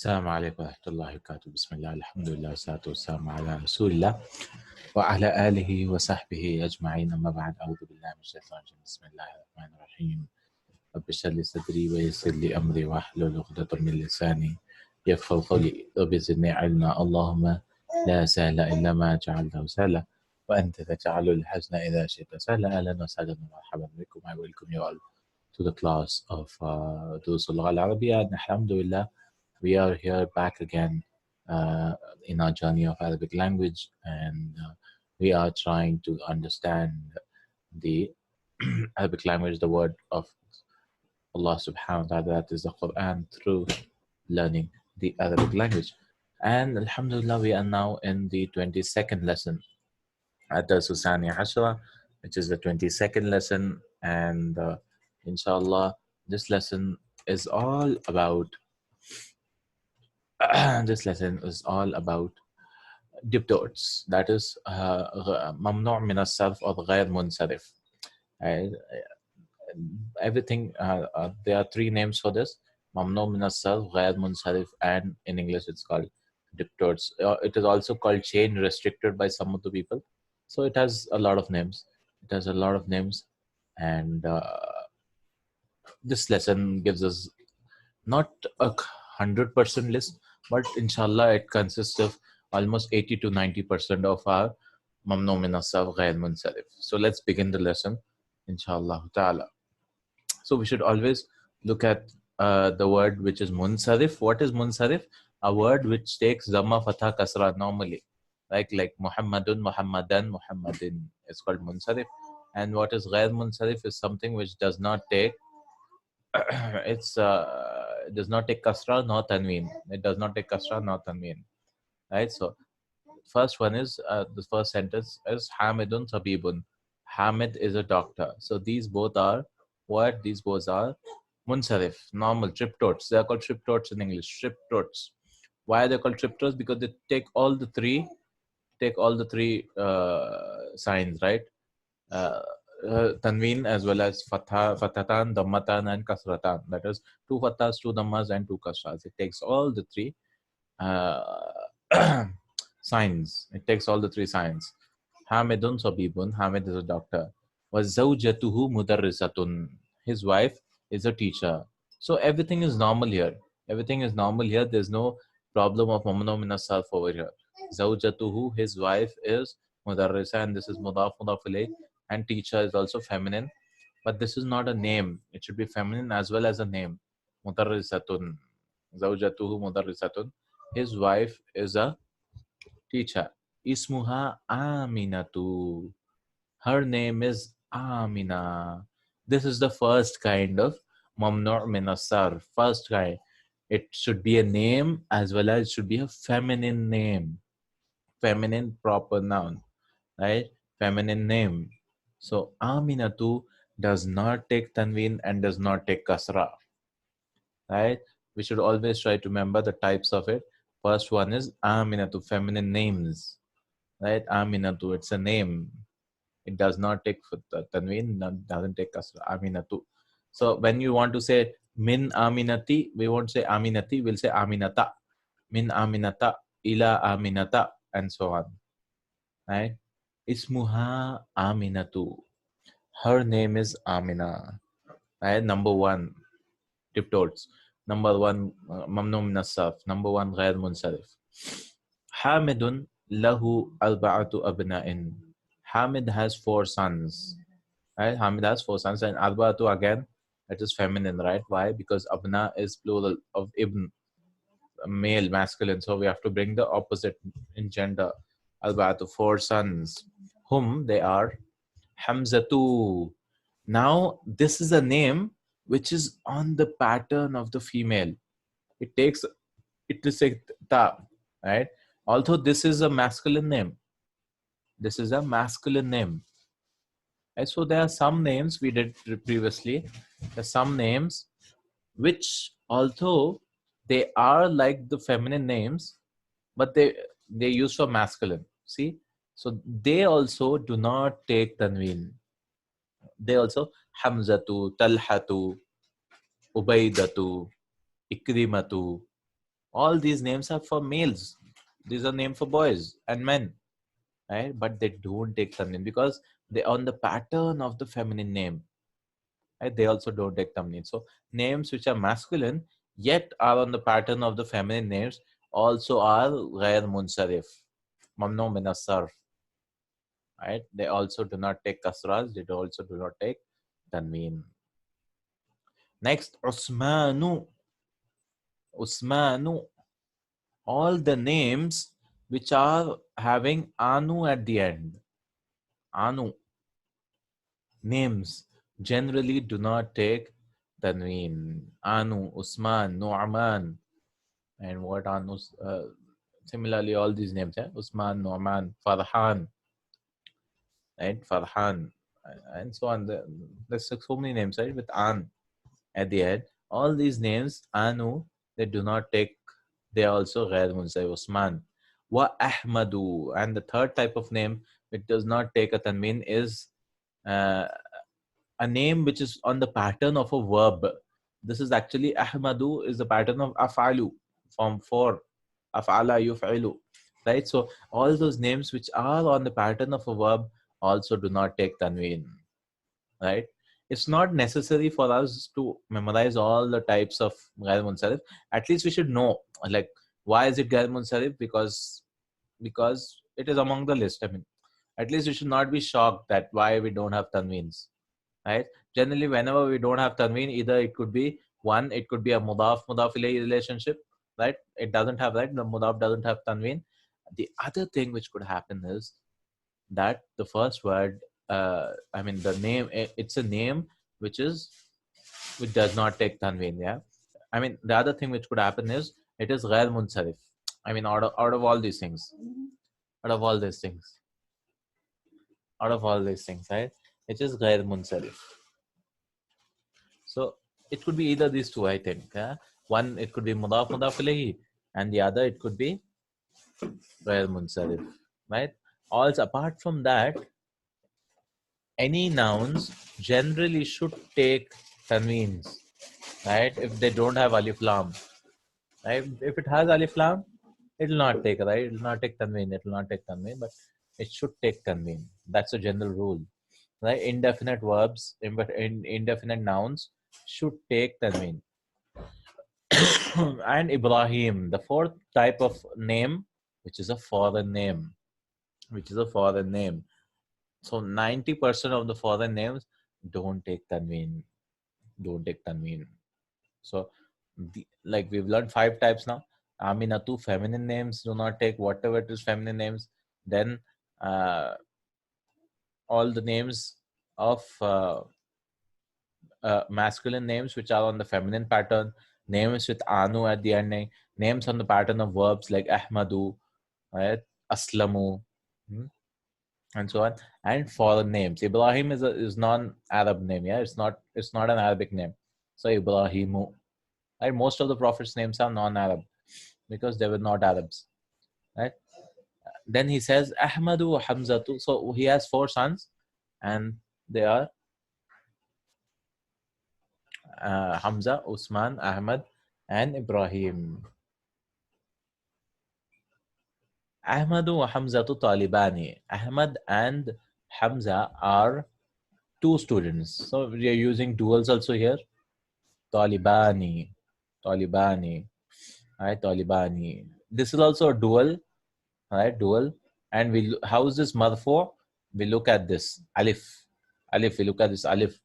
السلام عليكم ورحمة الله وبركاته. بسم الله الحمد لله والصلاة والسلام على رسول الله وعلى آله وصحبه أجمعين. أما بعد، أعوذ بالله من الشيطان الرجيم. بسم الله الرحمن الرحيم. رب اشرح لي صدري ويسر لي أمري واحلل عقدة من لساني يفقهوا قولي. رب زدني علما. اللهم لا سهل إلا ما جعلته سهلا وأنت تجعل الحزن إذا شئت سهلا. أهلا وسهلا ومرحبا بكم. I welcome you all to the class of دروس اللغة العربية. الحمد لله, we are here back again in our journey of Arabic language, and we are trying to understand the Arabic language, the word of Allah subhanahu wa ta'ala, that is the Qur'an, through learning the Arabic language. And alhamdulillah, we are now in the 22nd lesson at the Susani Ashra, which is the 22nd lesson, and inshallah this lesson is all about diptotes, that is mamnu' min as-sarf or ghayr munsarif. Everything, there are three names for this: mamnu' min as-sarf, ghayr munsarif, and in English it's called diptotes. It is also called chain restricted by some of the people. So it has a lot of names. And this lesson gives us not 100% list, but inshallah it consists of almost 80 to 90% of our mamnu' min as-sarf ghayr munsarif. So let's begin the lesson, inshallah ta'ala. So we should always look at the word which is munsarif. What is munsarif? A word which takes dhamma, fatha, kasra normally, like Muhammadun, Muhammadan, Muhammadin is called munsarif. And what is ghayr munsarif is something which does not take it does not take kasra nor tanween. It does not take kasra nor tanween. Right? So first one is the first sentence is Hamidun Tabibun. Hamid is a doctor. So these both are what? These both are munsarif, normal triptotes. They are called triptotes in English. Triptotes. Why are they called triptotes? Because they take all the three signs, right? Tanween as well as fathatan, dhammatan, and kasratan. That is 2 fathas, 2 dhammas, and 2 kasras. It takes all the three signs. Hamidun sabibun. Hamid is a doctor. Was zawjatuhu mudarrisatun. His wife is a teacher. So everything is normal here. There's no problem of mamnu' min as-sarf over here. Zawjatuhu, his wife, is mudarrisa, and this is mudaf ilayh. And teacher is also feminine, but this is not a name. It should be feminine as well as a name. Mudarrisatun. Zawjatuhu mudarrisatun. His wife is a teacher. Ismuha Aminatu. Her name is Amina. This is the first kind of mamnu' min as-sarf. First kind. It should be a name as well as it should be a feminine name. Feminine proper noun. Right? Feminine name. So Aminatu does not take tanween and does not take kasra. Right? We should always try to remember the types of it. First one is Aminatu, feminine names. Right? Aminatu, it's a name. It does not take tanween, doesn't take kasra. Aminatu. So when you want to say min Aminati, we won't say Aminati, we'll say Aminata. Min Aminata, ila Aminata, and so on. Right? Ismuha Aminatu. Her name is Amina. Right? Number 1, diptotes. Number 1, mamnu' min as-sarf. Number 1, ghayr munsarif. Hamidun lahu arba'atu abna'in. Hamid has 4 sons. Right? Hamid has 4 sons, and arba'atu again, that is feminine, right? Why? Because abna is plural of ibn, male, masculine. So we have to bring the opposite in gender. Arba'atu, 4 sons. Whom they are Hamzatu. Now this is a name which is on the pattern of the female. It is a ta, right? Although this is a masculine name. Right? So there are some names we did previously. There are some names which, although they are like the feminine names, but they use for masculine. See? So they also do not take tanween. They also Hamzatu, Talhatu, Ubaidatu, Ikrimatu, All these names are for males. These are names for boys and men, right? But they don't take tanween because they're on the pattern of the feminine name. Right? They also don't take tanween. So names which are masculine yet are on the pattern of the feminine names also are ghayr munsarif, mamnu min as-sarf. Right? They also do not take kasras. They also do not take tanween. Next, Usmanu. Usmanu. All the names which are having anu at the end. Anu. Names generally do not take tanween. Anu, Usman, Nu'man, and what Anu. Similarly, all these names, Usman, Nu'man, Farhan, right? Farhan, and so on. There's so many names, right? With An at the end. All these names, Anu, they do not take, they are also Ghair Munsarif, Usman. Wa Ahmadu. And the third type of name which does not take a tanween is uh, a name which is on the pattern of a verb. This is actually Ahmadu is the pattern of Afalu, from for Afala yuf'ilu. Right? So all those names which are on the pattern of a verb also do not take tanween. Right? It's not necessary for us to memorize all the types of Ghair Munsarif. At least we should know, like, why is it Ghair Munsarif? Because it is among the list. I mean, at least we should not be shocked that why we don't have tanweens. Right? Generally, whenever we don't have tanween, either it could be one, it could be a mudaf ilayhi relationship, right? It doesn't have that. The mudaf doesn't have tanween. The other thing which could happen is that the first word, I mean, the name, it's a name which is which does not take tanween. Yeah, I mean, the other thing which could happen is it is ghair munsarif. I mean, out of all these things, out of all these things, out of all these things, right? It is ghair munsarif. So it could be either these two, I think. One, it could be mudaf ilayhi, and the other, it could be ghair munsarif, right? Also, apart from that, any nouns generally should take tanweens, right? If they don't have alif lam, right? If it has alif lam, it will not take, right? It will not take tanween. It will not take tanween, but it should take tanween. That's a general rule, right? Indefinite verbs, indefinite nouns should take tanween. And Ibrahim, the fourth type of name, which is a foreign name, which is a foreign name. So 90% of the foreign names don't take tanween, don't take tanween. So, like we've learned 5 types now. Aminatu, feminine names do not take, whatever it is feminine names. Then all the names of masculine names which are on the feminine pattern, names with anu at the ending, names on the pattern of verbs like ahmadu, right, aslamu, and so on, and foreign names. Ibrahim is non-Arab name. Yeah, it's not an Arabic name. So Ibrahimu, right? Most of the prophets' names are non-Arab because they were not Arabs, right? Then he says Ahmadu wa Hamzatu. So he has 4 sons, and they are Hamza, Usman, Ahmad, and Ibrahim. Ahmadu wa Hamzatu Talibani. Ahmad and Hamza are 2 students. So we are using duals also here. Talibani. Talibani. Right, Talibani. This is also a dual. Right, dual. And how is this marfu? We look at this. Alif. Alif. We look at this alif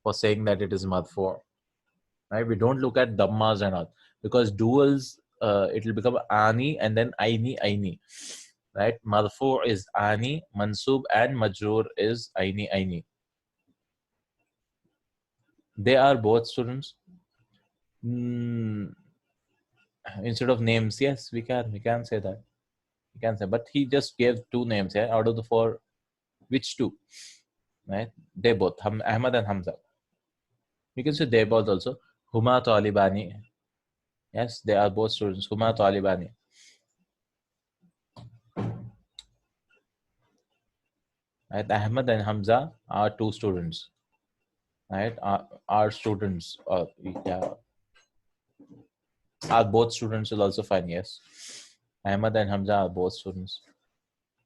for saying that it is marfu. Right? We don't look at dhammas and all, because duals, it will become ani and then aini. Right? Marfu is ani, mansub and majroor is aini. They are both students. Instead of names, yes, we can say that. We can say, but he just gave 2 names here out of the 4. Which 2? Right? They both, Ahmad and Hamza. We can say they both also. Huma Talibani. Yes, they are both students. Huma Talibani. Right? Ahmad and Hamza are 2 students. Right? Are students. Yeah. Are both students is also fine, yes. Ahmad and Hamza are both students.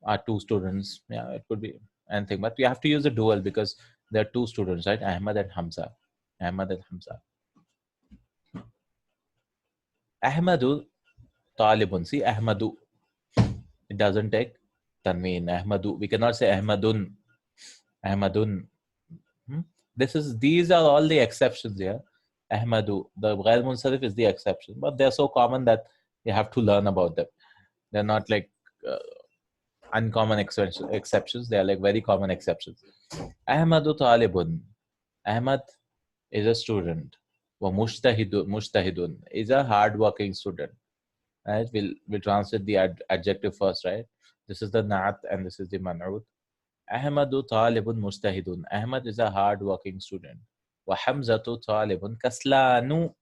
Are two students. Yeah, it could be anything. But you have to use a dual because there are two students, right? Ahmad and Hamza. Ahmad and Hamza. Ahmadu talibun. See, Ahmadu. It doesn't take tanween. Ahmadu. We cannot say Ahmadun. Ahmadun. Hmm? These are all the exceptions here. Ahmadu. The Ghayr Munsarif is the exception. But they're so common that you have to learn about them. They're not like uncommon exceptions. They are like very common exceptions. Ahmadu talibun. Ahmad is a student. Wa mushtahidun is a hardworking student. Right? We'll translate the adjective first, right? This is the naat and this is the man'ud. Ahmadu talibun mustahidun. Ahmad is a hardworking student. Wa Hamzatu talibun kaslanu.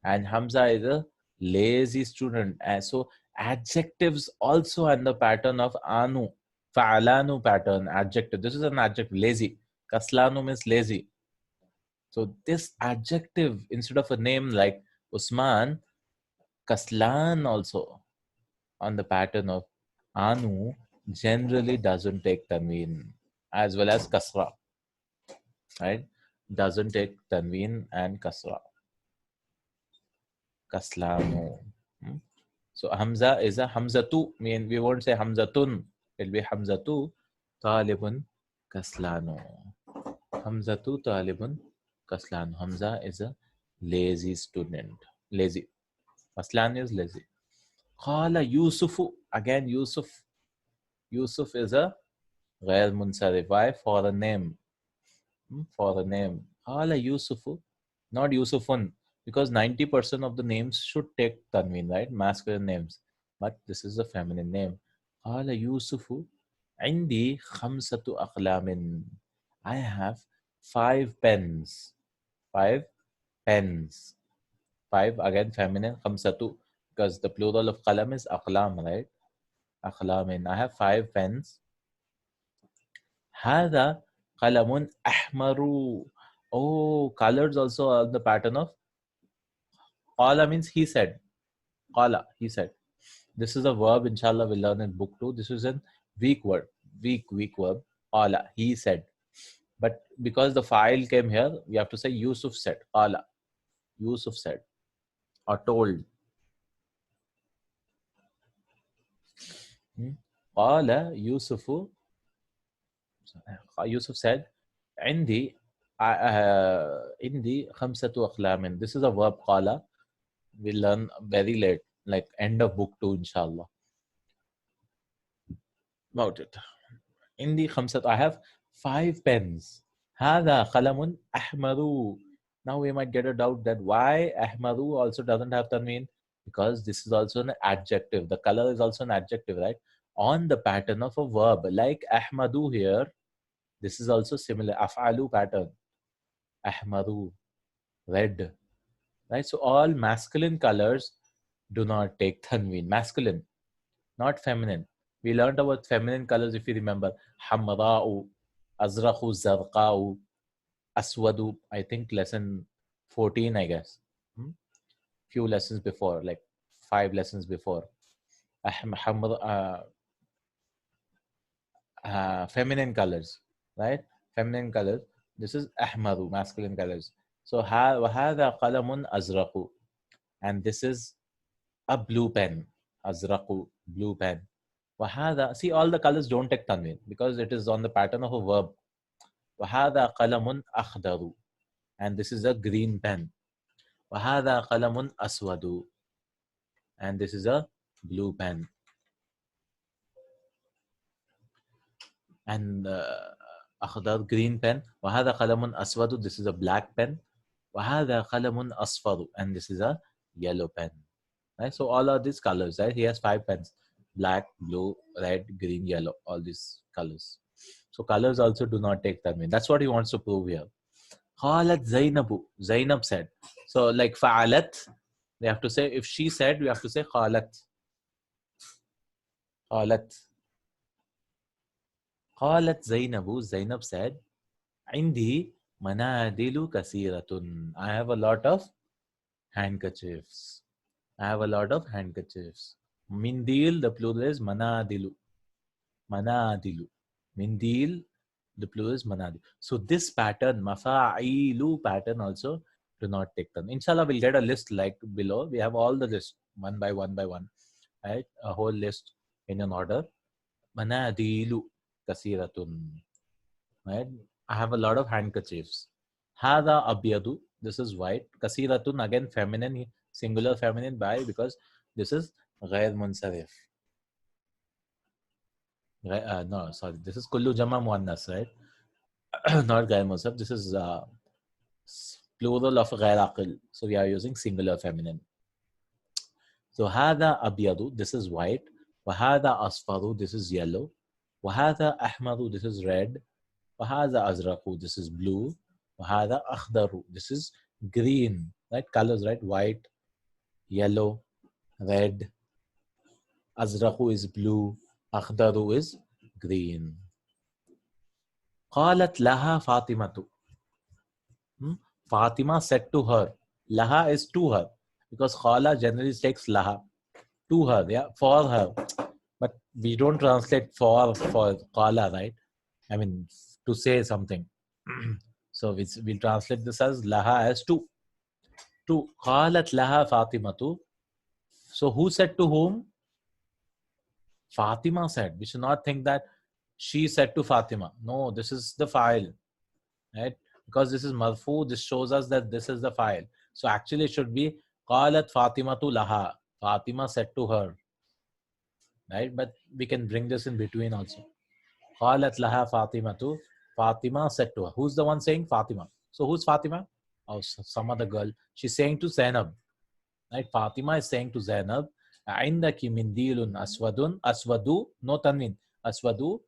And Hamza is a lazy student. And so adjectives also and the pattern of anu. Fa'alanu pattern, adjective. This is an adjective, lazy. Kaslanu means lazy. So this adjective, instead of a name like Usman, Kaslan also on the pattern of anu generally doesn't take tanween, as well as kasra, right? Doesn't take tanween and kasra. Kaslanu. So Hamza is a Hamzatu. We won't say Hamzatun. It'll be Hamzatu talibun kaslanu. Hamzatu talibun kaslanu. Hamza is a lazy student. Lazy. Kaslan is lazy. Qala Yusufu. Again Yusuf. Yusuf is a Ghayr Munsarif. Why? For a name. For a name. Qala Yusufu. Not Yusufun. Because 90% of the names should take tanween, right? Masculine names. But this is a feminine name. Qala Yusufu. Indi khamsatu aqlamin. I have 5 pens. 5 pens. 5 again feminine. Khamsatu. Because the plural of qalam is aqlam, right? Aqlamin. I have 5 pens. Hada qalamun ahmaru. Oh, colors also are the pattern of qala means he said. Qala, he said. This is a verb, inshallah, we'll learn in book 2. This is a weak word. Weak verb. Qala, he said. But because the file came here, we have to say Yusuf said. Qala, Yusuf said. Or told. Qala Yusufu. Yusuf said, Indi, Indi khamsatu aqlamin. This is a verb qala. We'll learn very late, like end of book 2, inshallah. About it. Indi khamsatu. I have 5 pens. Hada qalamun ahmaru. Now we might get a doubt that why ahmaru also doesn't have tanween, because this is also an adjective. The color is also an adjective, right? On the pattern of a verb, like ahmadu here. This is also similar. Af'alu pattern. Ahmaru. Red. Right? So all masculine colors do not take tanween. Masculine, not feminine. We learned about feminine colors if you remember. Hamra'u, Azraqu, Zarqa'u, Aswadu. I think lesson 14, I guess. Few lessons before, like 5 lessons before. Feminine colors, right? Feminine colors. This is ahmaru, masculine colors. So وَهَذَا قَلَمٌ أَزْرَقُ. And this is a blue pen. Azraqu, blue pen. وَهَذَا. See, all the colors don't take tanween because it is on the pattern of a verb. وَهَذَا قَلَمٌ أَخْضَرُ. And this is a green pen. وَهَذَا قَلَمٌ أَسْوَدُ. And this is a blue pen. And أخضر, green pen. وهذا قلم أسود. This is a black pen. وهذا قلم أصفر. And this is a yellow pen. Right? So all of these colors, right? He has 5 pens. Black, blue, red, green, yellow. All these colors. So colors also do not take tanween. That's what he wants to prove here. قالت زينب. Zainab said. So like فعلت, we have to say, if she said, we have to say قالت. قالت. قالت زينب. Zainab said, عندي مناديل كثيرة. I have a lot of handkerchiefs. I have a lot of handkerchiefs. Mindil, the plural is manadilu. Manadilu. Mindil, the plural is manadil. So this pattern, mafa'ilu pattern also do not take turn. Inshallah, we'll get a list like below. We have all the list one by one by one, right? A whole list in an order. Manadilu kasiratun, right? I have a lot of handkerchiefs. Hada abiyadu, this is white. Kasiratun, again feminine, singular feminine by, because this is Ghayr Munsarif. No, sorry, this is Kullu Jama Muannas, right? Not Ghayr Munsarif. This is plural of Ghayr Aqil. So we are using singular feminine. So Hada abiyadu, this is white. Wahada asfaru, this is yellow. Wahada ahmaru, this is red. Wahada azraqu, this is blue. Wahada akhdaru, this is green. Right? Colors, right? White, yellow, red. Azraqu is blue. Akhdaru is green. قالت لها فاطمة. Fatima said to her. Laha is to her. Because khala generally takes laha. To her, yeah, for her. But we don't translate for qala, right? I mean, to say something. So we'll translate this as laha as to. To qalat laha Fatimatu. So who said to whom? Fatima said. We should not think that she said to Fatima. No, this is the file, right? Because this is marfu, this shows us that this is the file. So actually it should be qalat Fatimatu laha. Fatima said to her, right? But we can bring this in between also. Qalat laha Fatimatu. Fatima said to her. Who's the one saying? Fatima. So who's Fatima? Oh, some other girl. She's saying to Zainab. Right? Fatima is saying to Zainab, Aindaki mindilun aswadun. Aswadu, no tanwin. Aswadu,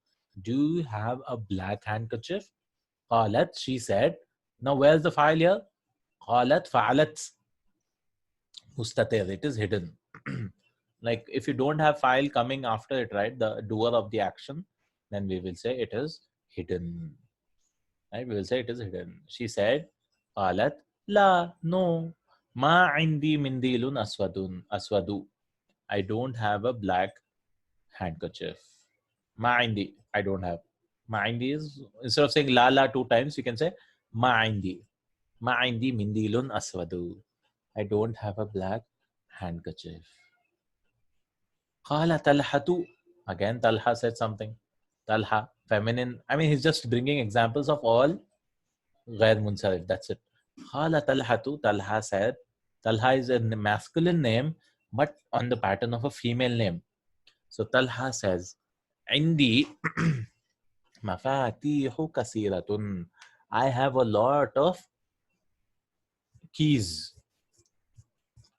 do you have a black handkerchief? Qalat, she said. Now where's the file here? Qalat fa'alat. Mustatir, it is hidden. Like if you don't have file coming after it, right? The doer of the action, then we will say it is hidden. Right? We will say it is hidden. She said, Qalat, la, no. Ma indi mindilun aswadu. I don't have a black handkerchief. Ma indi, I don't have. Ma indi is, instead of saying la two times, you can say ma indi. Ma indi mindilun aswadu. I don't have a black handkerchief. Qala talhatu. Again, Talha said something. Talha, feminine. I mean, he's just bringing examples of all Ghayr Munsarif. That's it. Qala talhatu. Talha said. Talha is a masculine name, but on the pattern of a female name. So Talha says, Indi mafatihu kasiratun. I have a lot of keys.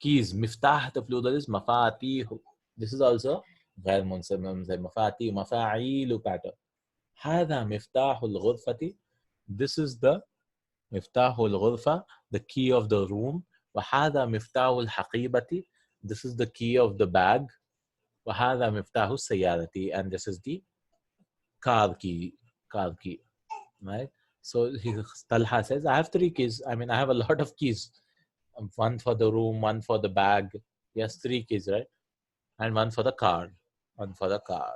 Keys. Miftah, the plural is mafatihu. This is also غير منصب مفاتيح مفاعيل pattern. هذا مفتاح الغرفة. This is the مفتاح الغرفة, the key of the room. وهذا مفتاح الحقيبة. This is the key of the bag. وهذا مفتاح السيارة. And this is the car key. Car key. Right? So Talha says, I have 3 keys. I mean, I have a lot of keys. One for the room, one for the bag. Yes, 3 keys, right? And one for the car. One for the car.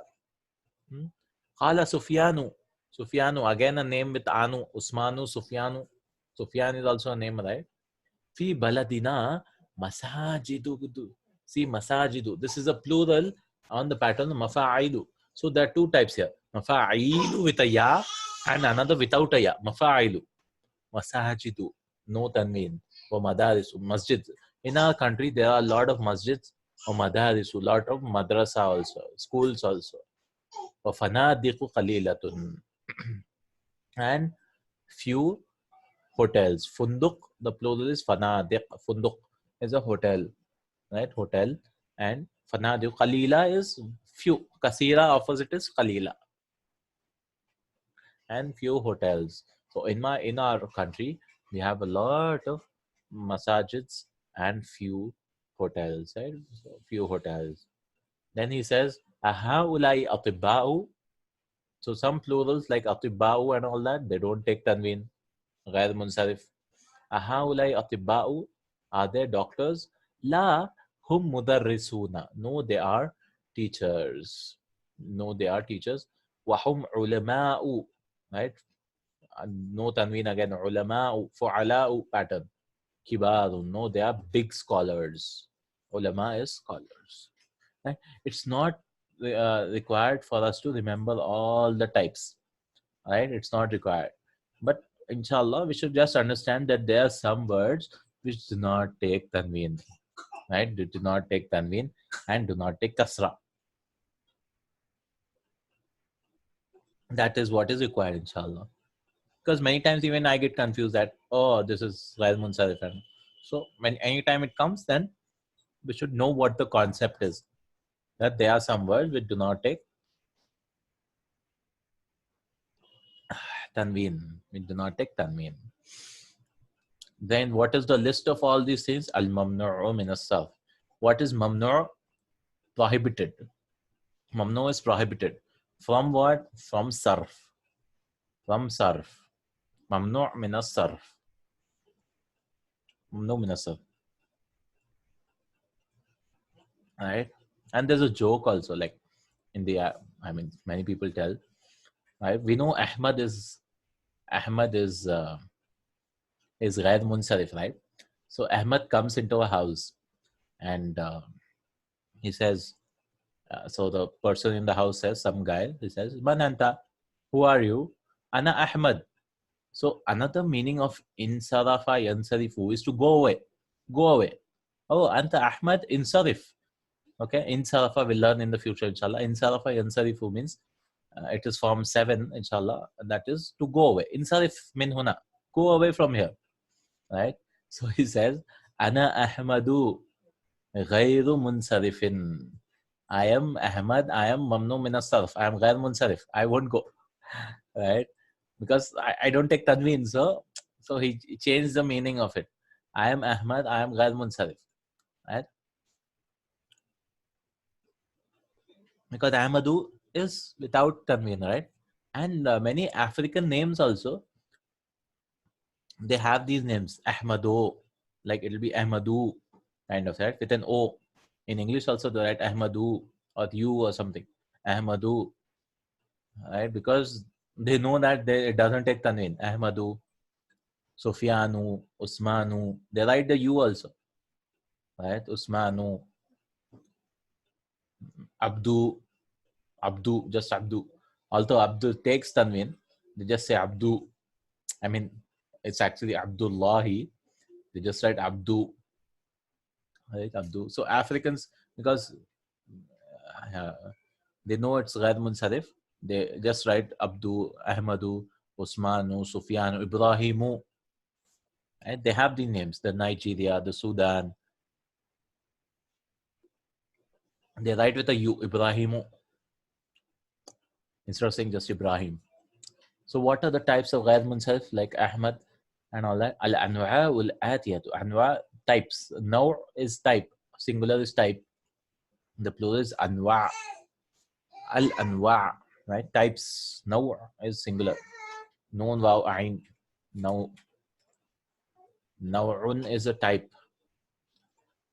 Qala Sufyanu. Sufyanu, again a name with Anu. Usmanu, Sufyanu. Sufyan is also a name, right? Fi baladina masajidu. See, masajidu. This is a plural on the pattern of mafa'ilu. So there are 2 types here. Mafa'ilu with a ya and another without a ya. Mafa'ilu. Masajidu. No tanween. Or madarisu. Masjid. In our country, there are a lot of masjids. Or madarisu. A lot of madrasa also. Schools also. Or fanadiqu qalilatun. And few hotels. Funduk, the plural is fanadiq. Funduk is a hotel. Right? Hotel. And fanadiq. Qalila is few. Kasira, opposite is qalila. And few hotels. So in our country, we have a lot of masajids and few hotels. Right? So few hotels. Then he says, Ahaulai atibba'u. So some plurals like atibba'u and all that, they don't take tanween. Ghayr Munsarif. Ahaulai atibba'u. Are they doctors? La Hum mudarrisuna. No, they are teachers. No, they are teachers. Wahum ulama'u. Right? No tanween again. Ulama'u. Fu'ala'u pattern. Kibarun. No, they are big scholars. Ulama is scholars. Right? It's not required for us to remember all the types. Right? It's not required. But inshallah, we should just understand that there are some words which do not take tanween. Right? Do not take tanween and do not take kasra. That is what is required, inshallah. Because many times even I get confused that, oh, this is Ghayr Munsarif. So when anytime it comes, then we should know what the concept is. That there are some words which do not take tanween. We do not take tanween. Then what is the list of all these things? Al-mamnu'u min as-sarf. What is mamnu'? Prohibited. Mamnu is prohibited. From what? From sarf. From sarf. Mamnu' min as-sarf. Mamnu' min as-sarf. Right? And there's a joke also, like in the, I mean, many people tell, right? We know Ahmad is Ghayr Munsarif, right? So Ahmad comes into a house and he says, so the person in the house says, some guy, he says, Man anta, who are you? Ana Ahmad. So another meaning of insarafa yansarifu is to go away. Go away. Oh, anta Ahmad, insarif. Okay, insarafa we'll learn in the future, inshallah. Insarafa yansarifu means it is form 7, inshallah. That is to go away. Insarif min huna. Go away from here. Right? So he says, Ana Ahmadu Ghayru Munsarifin. I am Ahmad, I am Mamnu min as-sarf. I am Ghayr Munsarif. I won't go. Right? Because I don't take tanween. So he changed the meaning of it. I am Ahmad, I am Ghayr Munsarif. Right? Because Ahmadu is without tanween, right? And many African names also, they have these names. Ahmado, like it'll be Ahmadu, kind of, right? With an O. In English also they write Ahmadu or you or something. Ahmadu, right? Because they know that it doesn't take tanween. Ahmadu, Sufyanu, Usmanu. They write the U also, right? Usmanu, Abdu, just Abdu. Although Abdu takes tanween, they just say Abdu. I mean, it's actually Abdullahi. They just write Abdu. Right, Abdu. So Africans, because they know it's Ghayr Munsarif, they just write Abdu, Ahmadu, Usmanu, Sufyanu, Ibrahimu. Right? They have the names, the Nigeria, the Sudan. They write with a U, Ibrahimu, instead of saying just Ibrahim. So what are the types of Ghayr Munsarif, like Ahmad and all that? Al-anwa wal-atiyatu. Anwa, types. Naw is type. Singular is type. The plural is anwa. Al-anwa, right? Types. Naw is singular. Noon, waw, ain. Naw'un is a type.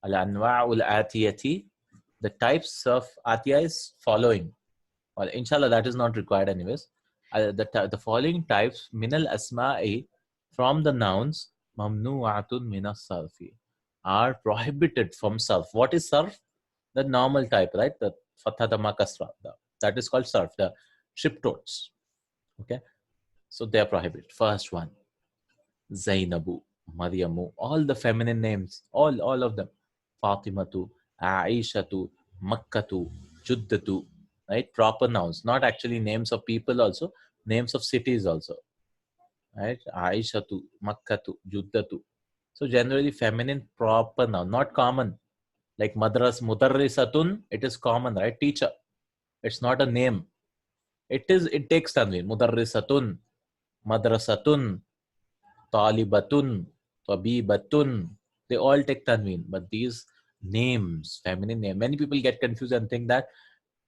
Al-anwa wal-atiyati. The types of atiya is following. Well, inshallah, that is not required anyways. The following types, minal asma'i, from the nouns, mamnu'atun minas sarfi, are prohibited from sarf. What is sarf? The normal type, right? The fatha, dhamma, kasra. That is called sarf, the Diptotes. Okay? So they are prohibited. First one, Zainabu, Maryamu, all the feminine names, all of them. Fatimatu, Aishatu, Makkatu, Juddatu, right? Proper nouns, not actually names of people also, names of cities also, right? Aishatu, Makkatu, Juddatu. So generally feminine proper noun, not common. Like mudarrisatun, it is common, right? Teacher. It's not a name. It takes tanween. Mudarrisatun, madrasatun, talibatun, tabibatun. They all take tanween. But these names, feminine name, many people get confused and think that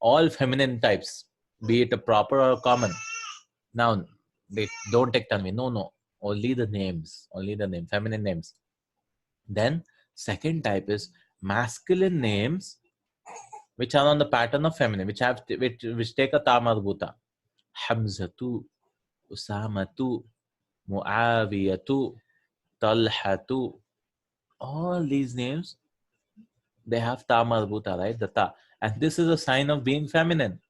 all feminine types, be it a proper or common noun, they don't take tanween. No. Only the names, feminine names. Then second type is masculine names which are on the pattern of feminine, which take a ta marbuta. Hamzatu, Usamatu, Muawiyatu, Talhatu. All these names, they have ta marbuta, right? The ta. And this is a sign of being feminine,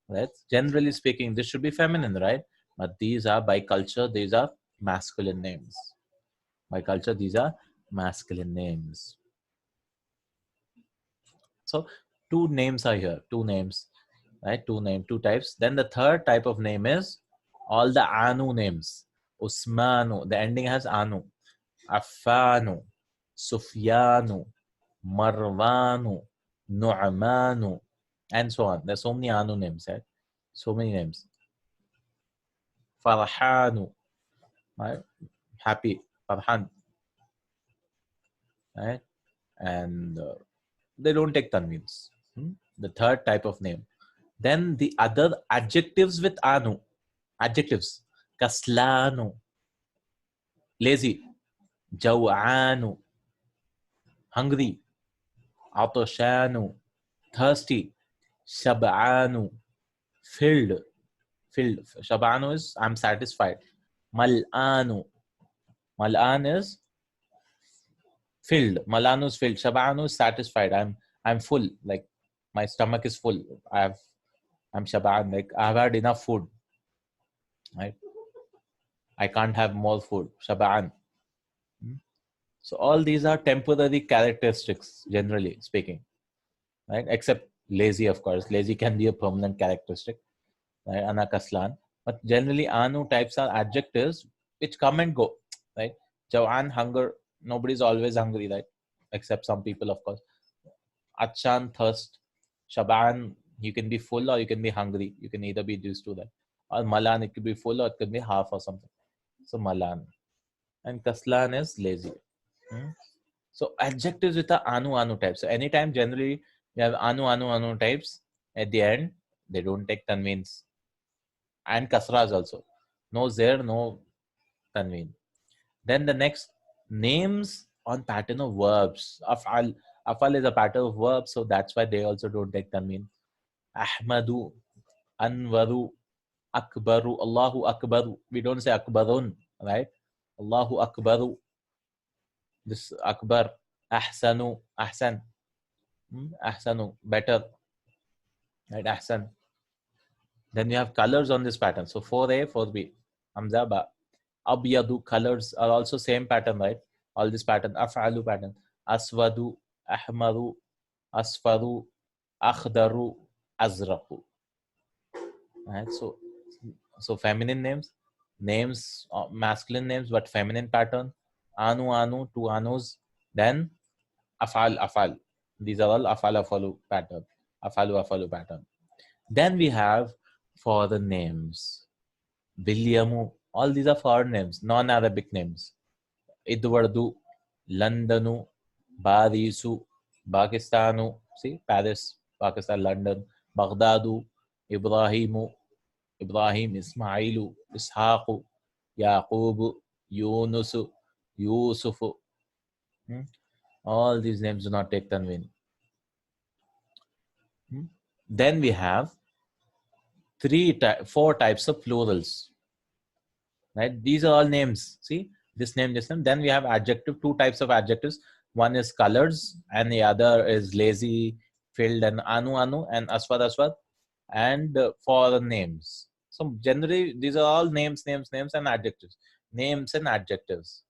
right? Generally speaking, this should be feminine, right? But these are, by culture, these are masculine names. By culture, these are masculine names. So two names are here, two names, right? Two types. Then the third type of name is all the anu names. Usmanu, the ending has anu. Affanu, Sufyanu, Marwanu, Nu'manu, and so on. There's so many anu names, right? So many names. Farhanu, right? Happy, Farhan, right? And they don't take tanweens. The third type of name. Then the other adjectives with anu. Adjectives. Kaslanu, lazy. Jawanu, hungry. Atoshanu, thirsty. Shab'anu, filled. Filled. Shab'anu is I'm satisfied. Mal'anu. Mal'an is filled. Mal'anu is filled. Shab'anu is satisfied. I'm full. Like my stomach is full. I'm shab'an. Like I've had enough food. Right? I can't have more food. Shab'an. So all these are temporary characteristics, generally speaking, right? Except lazy, of course. Lazy can be a permanent characteristic, right? Anakaslan. But generally, anu types are adjectives which come and go, right? Jawan, hunger. Nobody's always hungry, right? Except some people, of course. Achan, thirst. Shaban, you can be full or you can be hungry. You can either be these two, that. Or malan, it could be full or it could be half or something. So malan. And kaslan is lazy. So adjectives with the anu type. So anytime generally you have anu types at the end, they don't take tanweens. And kasras also. No zer, no tanween. Then the next, names on pattern of verbs. Af'al. Af'al is a pattern of verbs, so that's why they also don't take tanween. Ahmadu, Anwaru, Akbaru, Allahu Akbaru. We don't say Akbarun, right? Allahu Akbaru. This Akbar. Ahsanu, Ahsan. Ahsanu, better. Right, Ahsan. Then you have colors on this pattern. So 4A, 4B. Hamza, Ba. Abyadu, colors are also same pattern, right? All this pattern. Af'alu pattern. Aswadu, Ahmaru, Asfaru, Akhdaru, Azraqu. Right? So feminine names, masculine names, but feminine pattern. Anu, two anus. Then afal. These are all afalu pattern. Afalu pattern. Then we have foreign names. Williamu. All these are foreign names, non-Arabic names. Idwardu, Londonu, Barisu, Pakistanu. See, Paris, Pakistan, London, Baghdadu, Ibrahimu, Ibrahim, Ismailu, Ishaqu, Yaqubu, Yunusu, Yusufu. All these names do not take tanween. Then we have four types of plurals. Right? These are all names. See, this name, this name. Then we have adjective, two types of adjectives. One is colors and the other is lazy, filled, and anu, and aswad. And foreign names. So generally, these are all names, and adjectives. Names and adjectives,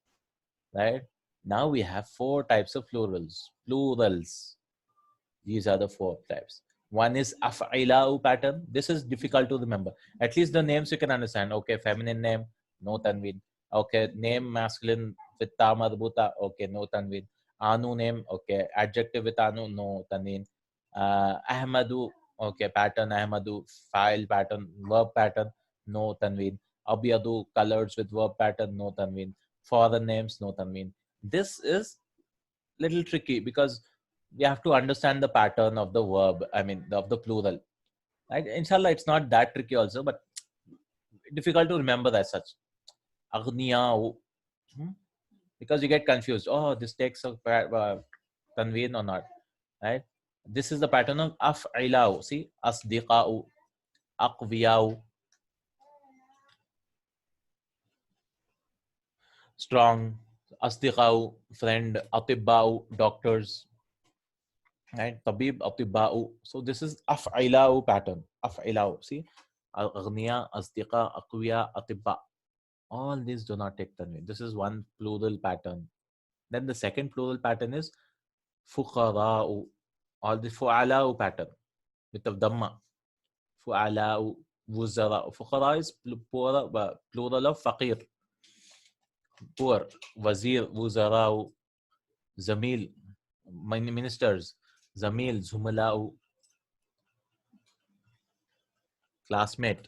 right? Now we have four types of plurals. These are the four types. One is af'ilau pattern. This is difficult to remember. At least the names you can understand. Okay, feminine name, no tanween. Okay, name masculine with ta marbuta. Okay, no tanween. Anu name. Okay, adjective with anu, no tanween. Ahmadu. Okay, pattern Ahmadu. File pattern, verb pattern, no tanween. Abiyadu, colors with verb pattern, no tanween. Foreign names, no tanween. This is little tricky because we have to understand the pattern of the verb. I mean, of the plural. Right? Inshallah, it's not that tricky also, but difficult to remember as such. Aghniyau. Because you get confused. Oh, this takes a tanween or not, right? This is the pattern of af'ilau. See, asdiqa'u, aqwiya'u, strong, asdiqa'u, friend, atibba'u, doctors, right? Tabib, atibba'u. So this is af'ilau pattern. Af'ilau. See, aghniya, asdiqa, aqwiya, atibba. All these do not take tanween. This is one plural pattern. Then the second plural pattern is fuqara'u, or the fu'ala'u pattern with the dhamma. Fu'ala'u, wuzara. Fuqara is plural of faqir, poor. Wazir, wuzara'u, zamil, ministers. Zamil, zumala'u, classmate.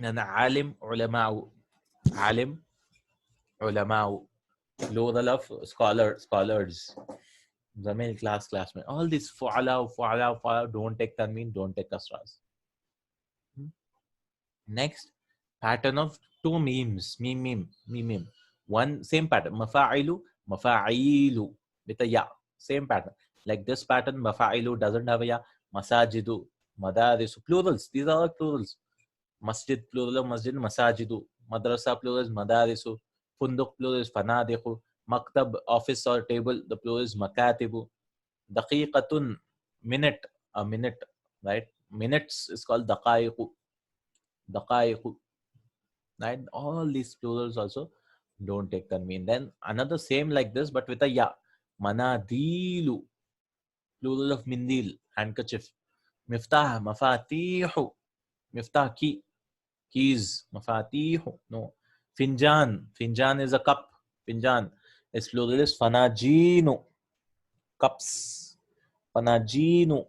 And alim, ulama'u. Alim, ulama'u, plural of scholars. Zamil, classmate. All these fu'ala, don't take tanween, don't take kasras. Next, pattern of two memes. Meme. One, same pattern. Mafa'ilu, mafa'ilu, with a ya. Same pattern. Like this pattern, mafa'ilu doesn't have a ya. Masajidu, madarisu. Plurals. These are all plurals. Masjid, plural of masjid, masajidu. Madrasa, plural is madarisu. Funduk, plural is fanadiqu. Maktab, office or table, the plural is makatibu. Daqiqatun, minute, a minute, right? Minutes is called daqaiqu. Daqaiqu, right? All these plurals also don't take tanween. Then another same like this, but with a ya. Manadilu, plural of mindil, handkerchief. Miftah, mafatihu. Miftah, key, keys. Mafatihu, no. Finjan is a cup. Finjan is plural is fanajinu, cups. Fanajinu.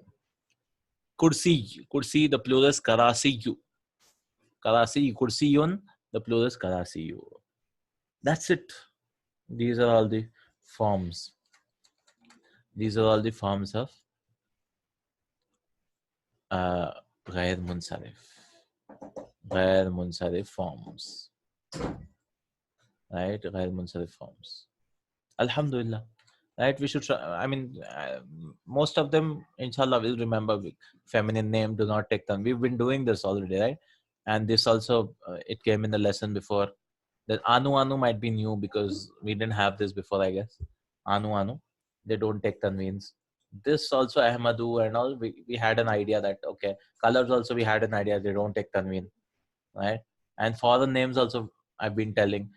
Kursi, the plural is karasiyu. Kursiyun, the plural is karasiyu. That's it. These are all the forms. These are all the forms of Ghayr Munsarif. Ghayr Munsarif forms. Right? Ghayr Munsarif forms. Alhamdulillah. Right? We should try. I mean, most of them, inshallah, will remember. Feminine name, do not take them. We've been doing this already, right? And this also, it came in the lesson before. That anu might be new because we didn't have this before, I guess. Anu, they don't take tanweens. This also Ahmadu and all, we had an idea that, okay, colors also we had an idea they don't take tanween, right? And foreign names also I've been telling,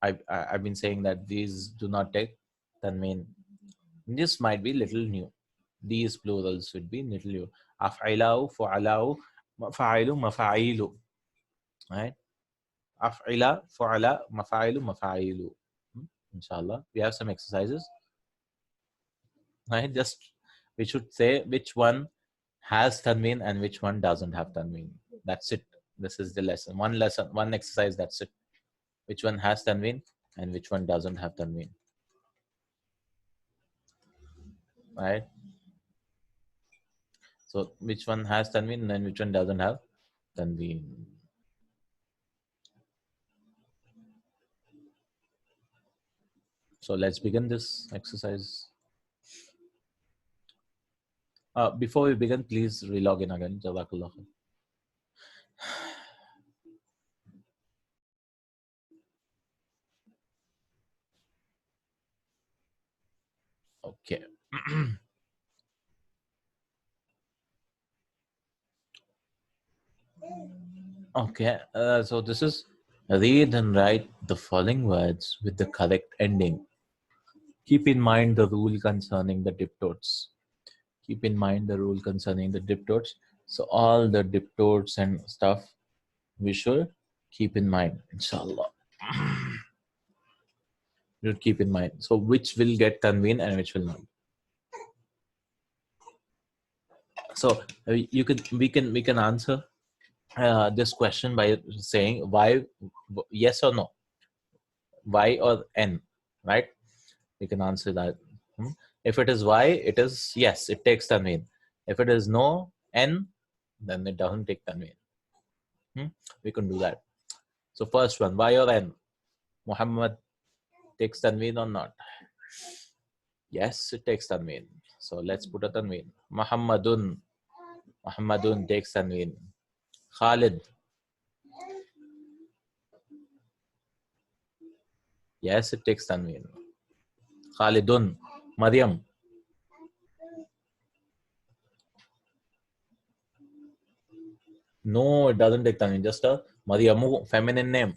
I've been saying that these do not take tanween. This might be little new. These plurals should be little new. Af'ilau, fu'alau, mafa'ilu, mafa'ilu, right? Af'ila, fu'ala, mafa'ilu, mafa'ilu. Inshallah, we have some exercises. Right? Just we should say which one has tanween and which one doesn't have tanween. That's it. This is the lesson. One exercise, that's it. Which one has tanween and which one doesn't have tanween. Right? So which one has tanween and which one doesn't have tanween. So let's begin this exercise. Before we begin, please relog in again. Jazakallah khair. Okay. Okay. So this is read and write the following words with the correct ending. Keep in mind the rule concerning the diptotes. Keep in mind the rule concerning the diptotes. So all the diptotes and stuff we should keep in mind, inshallah. You should keep in mind. So which will get tanween and which will not. So we can answer this question by saying why, yes or no, y or n, right? We can answer that. If it is y, it is yes, it takes tanween. If it is no, n, then it doesn't take tanween. We can do that. So first one, y or n? Muhammad takes tanween or not? Yes, it takes tanween. So let's put a tanween. Muhammadun. Muhammadun takes tanween. Khalid. Yes, it takes tanween. Khalidun. Maryam. No, it doesn't take tanween. Just a Maryamu, feminine name.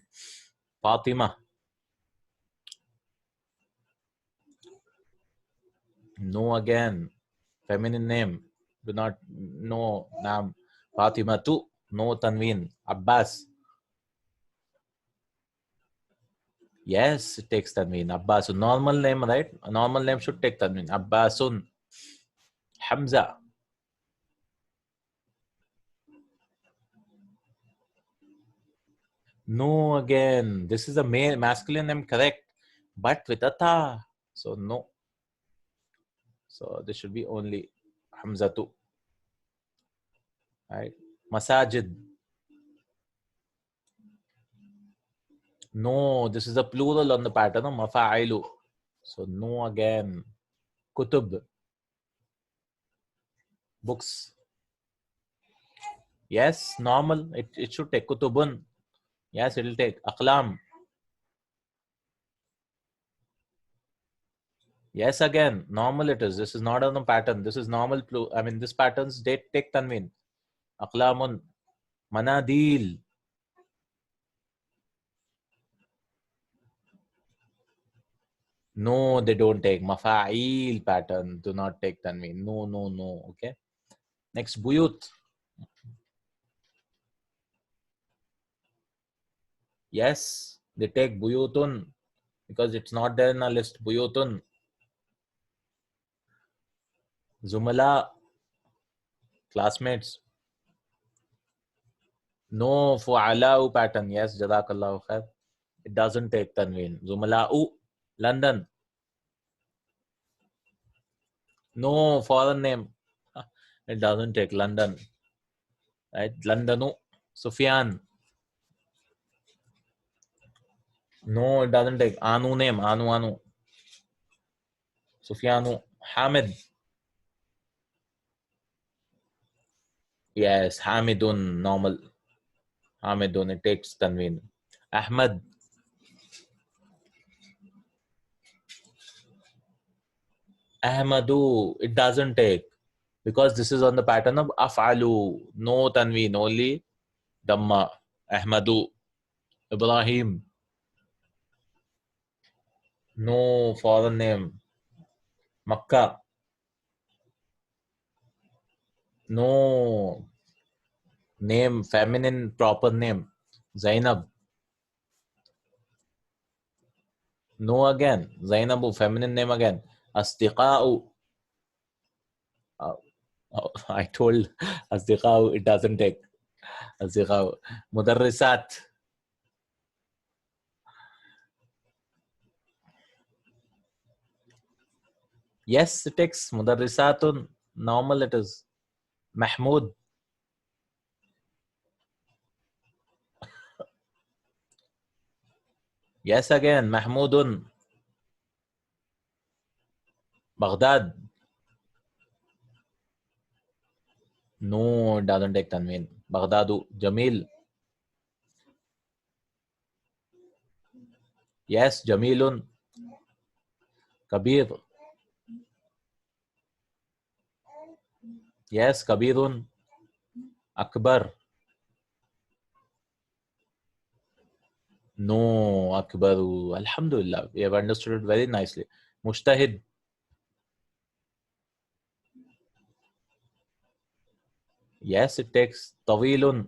Fatima. No again. Feminine name. Do not, no, Nam. Fatima tu. No tanween. Abbas. Yes, it takes tanween. Abbasun. Normal name, right? A normal name should take tanween. Abbasun. Hamza. No again. This is a male masculine name, correct. But with a ta. So no. So this should be only Hamza tu. Right? Masajid. No, this is a plural on the pattern of mafa'ailu. So no again. Kutub. Books. Yes, normal. It should take kutubun. Yes, it will take. Aqlam. Yes, again. Normal it is. This is not on the pattern. This is normal. I mean, this patterns take tanween. Aqlamun. Manadil. No, they don't take. Mafa'il pattern do not take tanween. No, no, no. Okay. Next, buyut. Yes, they take buyutun because it's not there in our list. Buyutun. Zumala. Classmates. No, for alau pattern. Yes, Jazakallahu khair. It doesn't take tanween. Zumala'u. London. No, foreign name. It doesn't take London. Right? Londonu. Sufyan. No, it doesn't take. Anu name. Anu. Sufyanu. Hamid. Yes, Hamidun. Normal. Hamidun. It takes tanween. Ahmad. Ahmadu. It doesn't take. Because this is on the pattern of af'alu. No tanween. Only damma. Ahmadu. Ibrahim. No foreign name. Makkah. No name, feminine proper name. Zainab. No again. Zainabu, feminine name again. Asdiqa'u. I told Asdiqa'u, it doesn't take. Asdiqa'u. Mudarrisat. Yes, it takes. Mudarrisatun. Normal it is. Mahmud. Yes again. Mahmudun. Baghdad. No, it doesn't take tanween. Baghdadu. Jamil. Yes, Jamilun. Kabir. Yes, Kabirun. Akbar. No, Akbaru. Alhamdulillah. We have understood it very nicely. Mushtahid. Yes, it takes. Tawilun.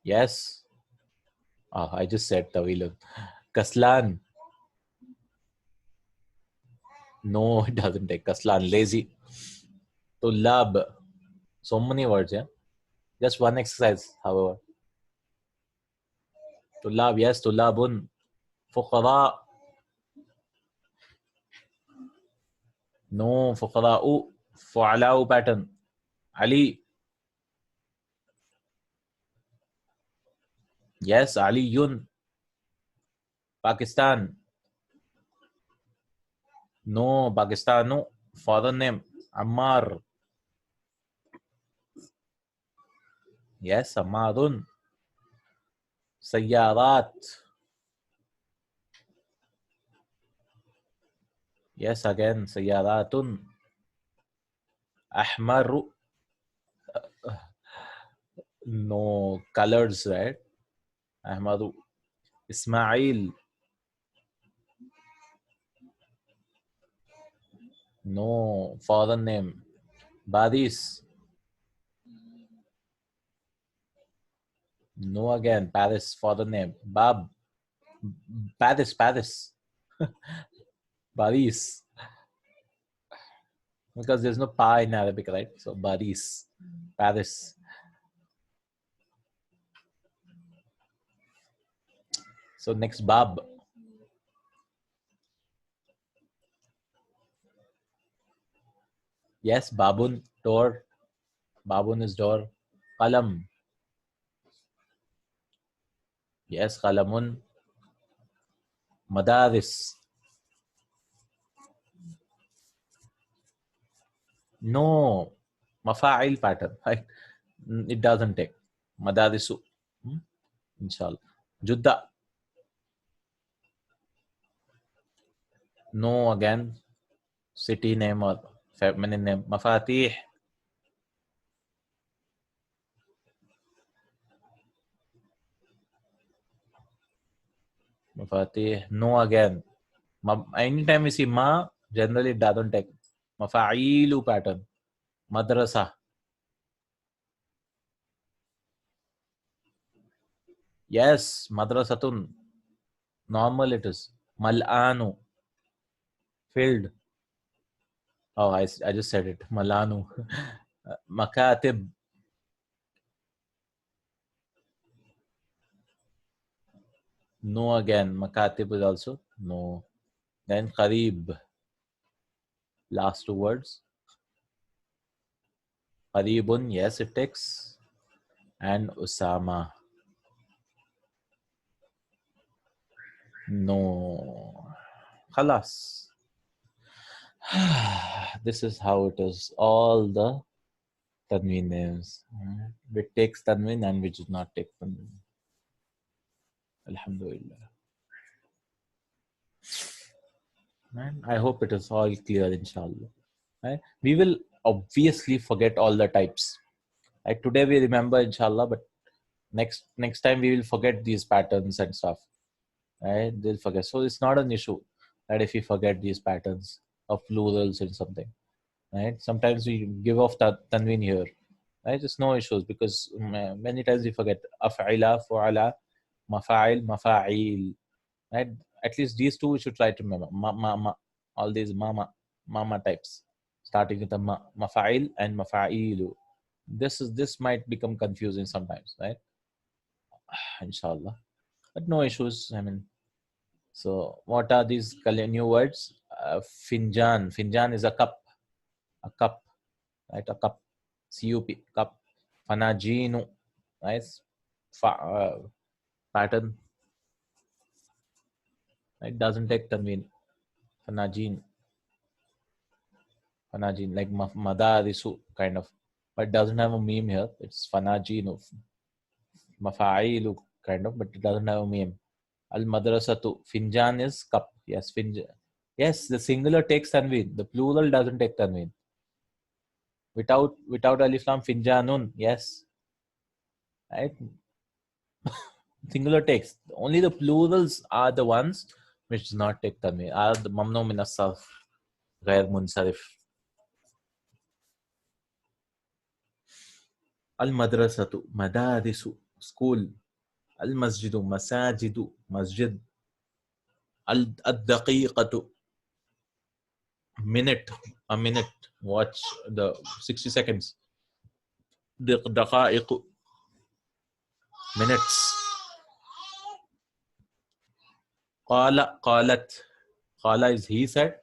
Yes. I just said Tawilun. Kaslan. No, it doesn't take. Kaslan. Lazy. Tullab. So many words, yeah. Just one exercise, however. Tullab, yes. Tullabun. Fuqara. No, Fuqara'u. Fu'ala'u pattern. Ali. Yes, Aliyun. Pakistan. No, Pakistan. No. Foreign name. Ammar. Yes, Ammarun. Sayyarat. Yes, again, Sayyaratun. Ahmaru. No, colors, right? Ahmadu. Ismail. No, foreign name. Baris. No, again, Paris, foreign name. Bab. Paris, Paris. Baris. Because there's no pa in Arabic, right? So, Baris. Paris. So, next, Bab. Yes, Babun, door. Babun is door. Qalam. Yes, Qalamun. Madaris. No. Mafa'il pattern, right? It doesn't take. Madarisu. Inshallah. Judda. No, again. City name or feminine name. Mafatih. Mafatih. No, again. Anytime we see ma, generally it doesn't take. Mafa'ilu pattern. Madrasa. Yes, madrasatun. Normal it is. Mal'anu. Filled. Oh, I just said it. Malanu. Makatib. No, again. Makatib is also no. Then Qarib. Last two words. Qaribun. Yes, it takes. And Usama. No. Khalas. This is how it is. All the Tanween names. Which takes Tanween and which does not take Tanween. Alhamdulillah. And I hope it is all clear, inshallah. Right? We will obviously forget all the types. Right? Today we remember, inshallah, but next time we will forget these patterns and stuff. Right? They'll forget. So it's not an issue that if we forget these patterns of plurals and something. Right? Sometimes we give off tanween here. Right? There's no issues because many times we forget af'ila, fu'ala, mafa'il, mafa'il. Right? At least these two we should try to remember. All these mama types, starting with the mafa'il and mafa'ilu. This might become confusing sometimes, right? Inshallah, but no issues. I mean, so what are these new words? Finjan. Finjan is a cup. A cup, right? A cup. Cup. Cup. Fanajinu. Nice. Pattern. It doesn't take tanween. Fanajin. Fanajin, like madarisu kind of, but it doesn't have a meme here. It's fanajinu, mafa'ilu kind of, but it doesn't have a meme. Al madrasatu, finjan is cup. Yes, finjan. Yes, the singular takes tanween. The plural doesn't take tanween. Without alif lam, finjanun. Yes, right. Singular takes. Only the plurals are the ones which do not take tanween. Are the mamnu min as-sarf, ghayr munsarif. Al-madrasatu, madarisu, school. Al-masjidu, masajidu, masjid. Al-daqiqatu, minute, a minute. Watch the 60 seconds. Daqa'iqu, minutes. Qala, qalat. Qala is he said.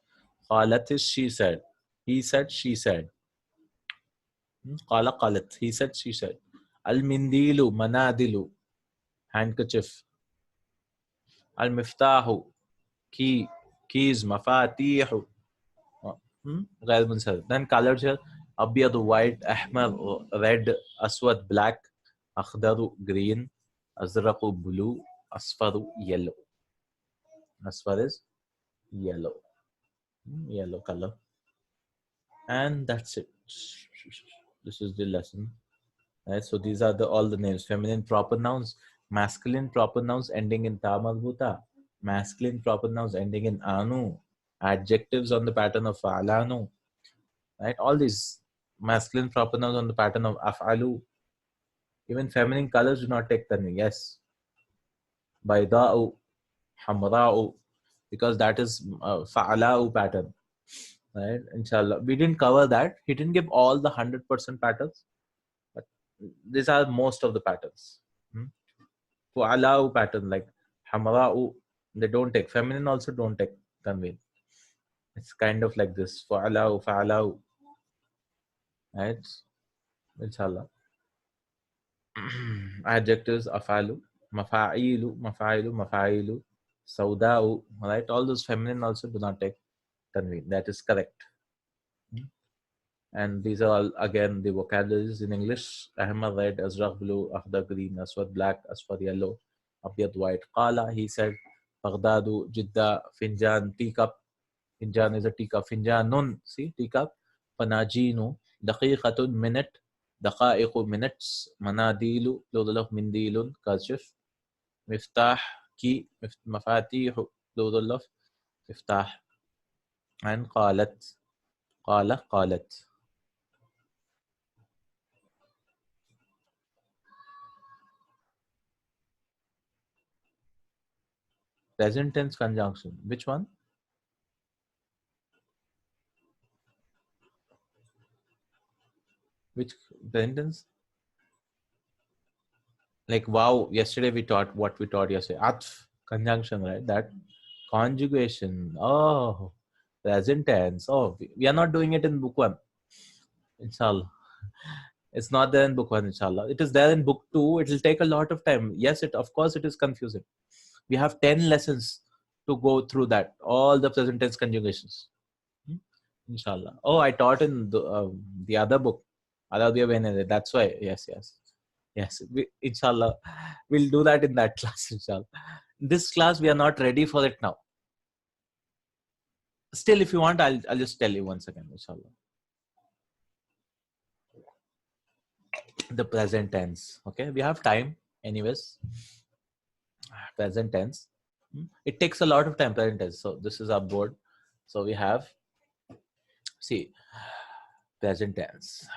Qalat is she said. He said, she said. Qala, qalat. He said, she said. Al-mindilu, manadilu. handkerchief. Al-miftahu, key, keys, mafatihu. غير منصرف. Then colors here: أبيض white, أحمر red, أسود black, أخضر green, أزرق blue, أصفر yellow. أصفر is yellow, yellow color. And that's it. This is the lesson. Right, so these are all the names: feminine proper nouns, masculine proper nouns ending in ta marbuta, masculine proper nouns ending in anu, adjectives on the pattern of fa'alanu, right? All these masculine proper nouns on the pattern of af'alu. Even feminine colors do not take tanween. Yes, bayda'u, hamra'u, because that is fa'ala'u pattern, right? Inshallah, we didn't cover that. He didn't give all the 100% patterns, but these are most of the patterns. Fu'ala'u pattern like hamra'u, they don't take. Feminine also don't take tanween. It's kind of like this: fu'ala'u, fa'ala'u, right? Inshallah. Adjectives: afalu, mafa'ilu, mafa'ilu, mafa'ilu, sauda'u, right? All those feminine also do not take tanween. That is correct. And these are all again the vocabularies in English: ahmar red, azraq blue, akhdar green, aswad black, asfar yellow, abyad white. Qala, he said. Baghdadu, Jeddah, Finjan, teacup. Finjan is a teacup. Finjanun, see, teacup. Panajinu, daqiqatun, minute. Daqaiqu, minutes. Manadilu, plural of mindilun, kerchief. Miftah, key. Mafatihu, plural of miftah. And qalat, qala, qalat. Present tense conjunction. Which one? Which present tense? Like wow, yesterday we taught what we taught yesterday. Atf, conjunction, right? That conjugation. Oh, present tense. Oh, we are not doing it in book one. Inshallah. It's not there in book one, inshallah. It is there in book two. It will take a lot of time. Yes, it of course it is confusing. We have 10 lessons to go through that. All the present tense conjugations. Inshallah. Oh, I taught in the other book. That's why. Yes, yes. Yes, inshallah, we'll do that in that class, inshallah. This class, we are not ready for it now. Still, if you want, I'll just tell you once again, inshallah. The present tense, okay? We have time, anyways. Present tense. It takes a lot of time, present tense. So this is our board. So we have, see, present tense.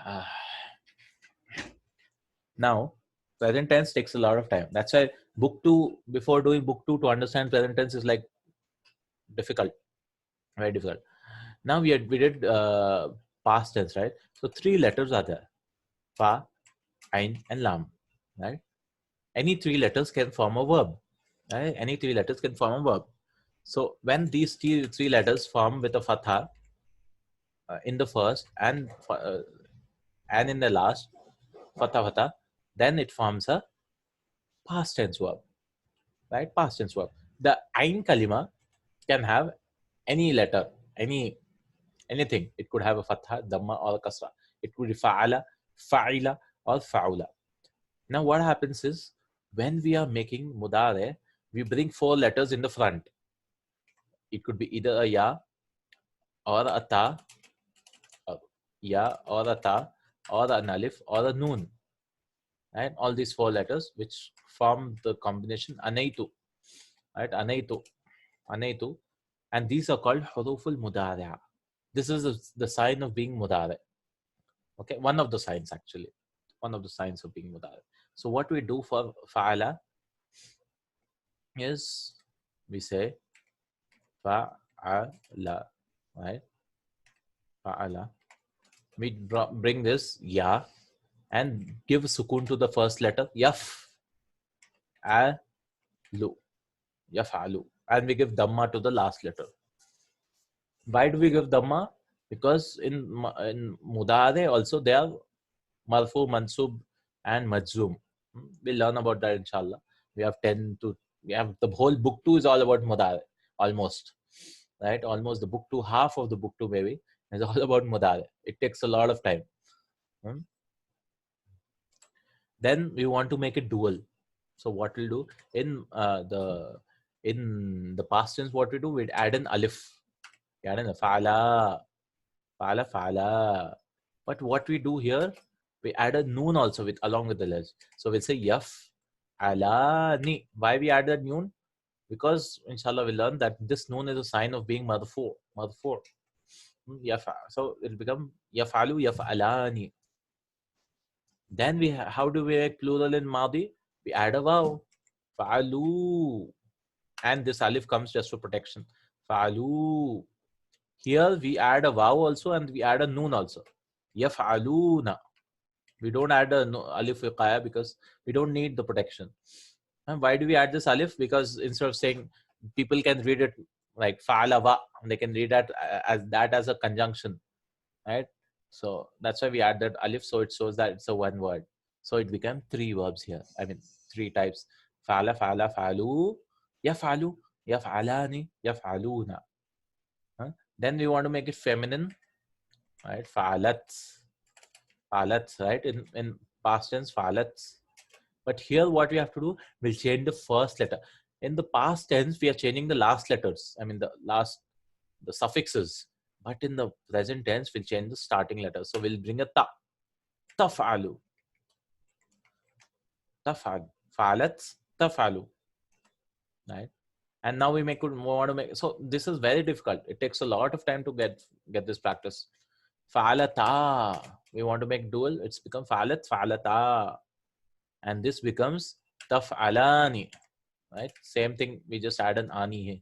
Now, present tense takes a lot of time. That's why book two, before doing book two, to understand present tense is like difficult, very difficult. Now we did past tense, right? So 3 letters are there: fa, ain, and lam, right? Any 3 letters can form a verb, right? Any 3 letters can form a verb. So when these 3 letters form with a fatha in the first and in the last, fatha, then it forms a past tense verb, right? Past tense verb. The ain kalima can have any letter, anything. It could have a fatha, dhamma, or a kasra. It could be fa'ala, fa'ila, or fa'ula. Now what happens is, when we are making mudaari, we bring 4 letters in the front. It could be either a ya, or a ta, ya, or a ta, or an alif, or a noon. Right? All these 4 letters which form the combination anaitu. Right? Anaitu. And these are called huruful mudaari'. This is the sign of being mudaari'. Okay, one of the signs actually. One of the signs of being mudaari'. So what we do for fa'ala is we say fa'ala, right? Fa'ala. We bring this ya and give sukun to the first letter, yaf, alu, yafalu, and we give dhamma to the last letter. Why do we give dhamma? Because in mudaari' also there are marfu, mansub, and majzoom. We'll learn about that inshallah. We have 10 to, we have the whole book 2 is all about Mudaari, almost, right? Almost the book 2, half of the book 2 maybe is all about Mudaari. It takes a lot of time. Then we want to make it dual. So what we'll do in the past tense, what we do, we'd add an alif. We add an fa'ala, fa'ala, fa'ala. But what we do here, we add a noon also with along with the letters. So we'll say yaf alani. Why we add that noon? Because inshallah we learn that this noon is a sign of being madfu. Madfu. So it'll become yafalu yafalani. Then we how do we make plural in Madi? We add a vav. Fa'alu. And this alif comes just for protection. Fa'alu. Here we add a vav also and we add a noon also. Yaf'aluna. We don't add a alif wiqaya because we don't need the protection. And why do we add this alif? Because instead of saying, people can read it like fa'ala wa, they can read that as a conjunction, right? So that's why we add that alif, so it shows that it's a one word. So it became 3 verbs here. I mean 3 types. Fa'ala, fa'ala, fa'alu, yaf'alu, yaf'alani, yaf'aluna. Then we want to make it feminine, right? Fa'alat, fa'alat, right? In past tense, fa'alat. But here what we have to do, we'll change the first letter. In the past tense, we are changing the last letters. I mean the suffixes. But in the present tense, we'll change the starting letter. So we'll bring a ta. Taf'alu. Taf'alu. Fa'alat. Taf'alu. Right? And now we want to make, so this is very difficult. It takes a lot of time to get this practice. Fa'alata. We want to make dual. It's become fa'alat, fa'alata. And this becomes taf'alani. Right? Same thing. We just add an ani here.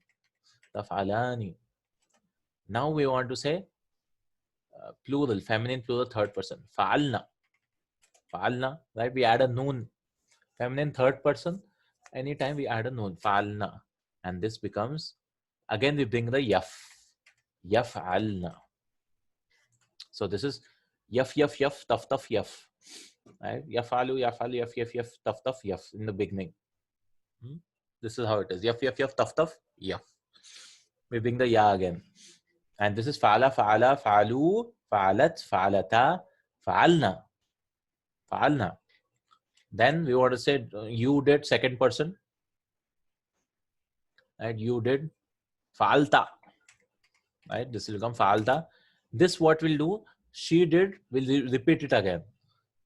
Taf'alani. Now we want to say plural, feminine plural, third person. Fa'alna. Fa'alna. Right? We add a noon. Feminine third person. Anytime we add a noon. Fa'alna. And this becomes, again we bring the yaf. Yaf'alna. So this is yaf, yaf, yaf, taf, taf, yaf. Right? Yafalu, yafalu, yaf, yaf, yaf, taf, taf, yaf in the beginning. This is how it is. Yaf, yaf, yaf, taf, taf, yaf. We bring the ya again. And this is fa'ala, fa'ala, fa'alu, fa'alat, fa'alata, fa'alna. Fa'alna. Then we want to say you did, second person. Right? You did. Fa'alta. Right? This will become fa'alta. This what we'll do, she did, we'll repeat it again.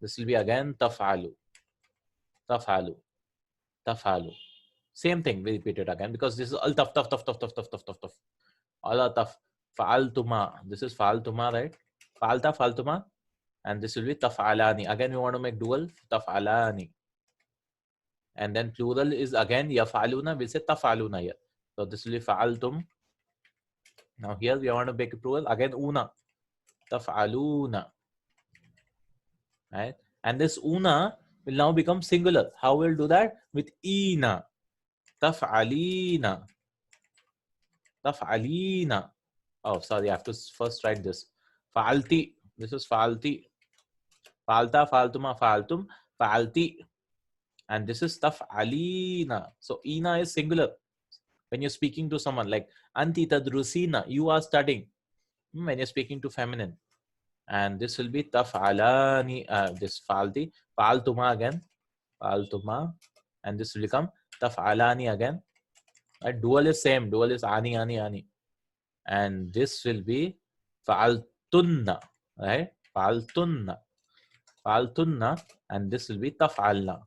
This will be again taf'alu. Taf'alu. Taf'alu. Same thing, we repeat it again because this is all taf, taf, taf, taf, taf, taf, taf, taf, taf. All taf. Fa'altuma. This is fa'altuma, right? Fa'alta, fa'altuma. And this will be taf'alani. Again, we want to make dual. Taf'alani. And then plural is again yaf'aluna. We'll say taf'aluna here. So this will be fa'altum. Now here we want to make a plural. Again, una. Taf'aluna. Right? And this una will now become singular. How we'll do that? With ina. Taf'alina. Taf'alina. Oh, sorry, I have to first write this. Fa'alti. This is fa'alti. Fa'alta, fa'altuma, fa'altum, fa'alti. And this is taf'alina. So ina is singular. When you're speaking to someone like anti tadrusina, you are studying. When you're speaking to feminine. And this will be taf'alani. This fa'alti. Fa'altuma again. Fa'altuma. And this will become taf'alani again. Right? Dual is same. Dual is ani, ani, ani. And this will be fa'altunna. Right? Fa'altunna. Fa'altunna. And this will be taf'alna.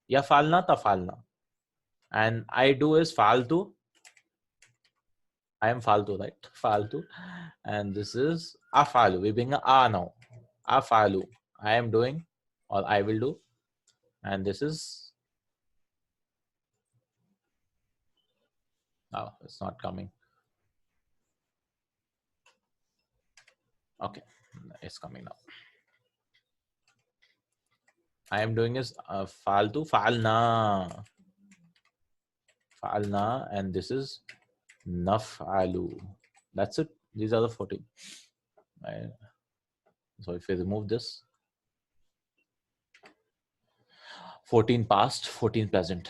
Yaf'alna, taf'alna. And I do is fa'altu. I am faltu, right? Faltu. And this is afalu. We bring a now. Afalu. I am doing or I will do. And this is, oh, it's not coming. Okay, it's coming now. I am doing is faltu, fa'alna. Fa'alna. And this is naf'alu. That's it. These are the 14. Right. So if we remove this, 14 past, 14 present.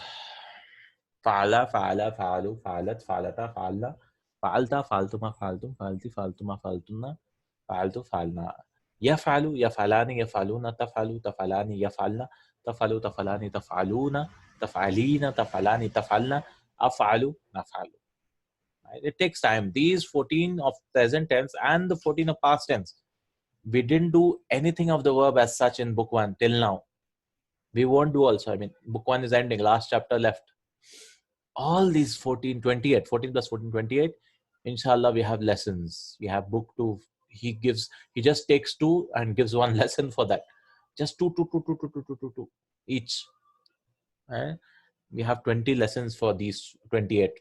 Fa'ala, fa'ala, fa'alu, fa'alat, fa'alata, fa'alna, fa'alta, fa'altuma, fa'altum, fa'alti, fa'altuma, fa'altunna, fa'altu, fa'alna. Yaf'alu, yaf'alani, yaf'aluna, taf'alu, taf'alani, yaf'alna, taf'alu, taf'alani, taf'aluna, taf'alina, taf'alani, taf'alna, af'alu, naf'alu. Right? It takes time. These 14 of present tense and the 14 of past tense. We didn't do anything of the verb as such in book 1 till now. We won't do also. I mean, book 1 is ending, last chapter left. All these 14, 28, 14 plus 14, 28, inshallah, we have lessons. We have book 2. He just takes 2 and gives one lesson for that. Just two each. Eh? We have 20 lessons for these 28.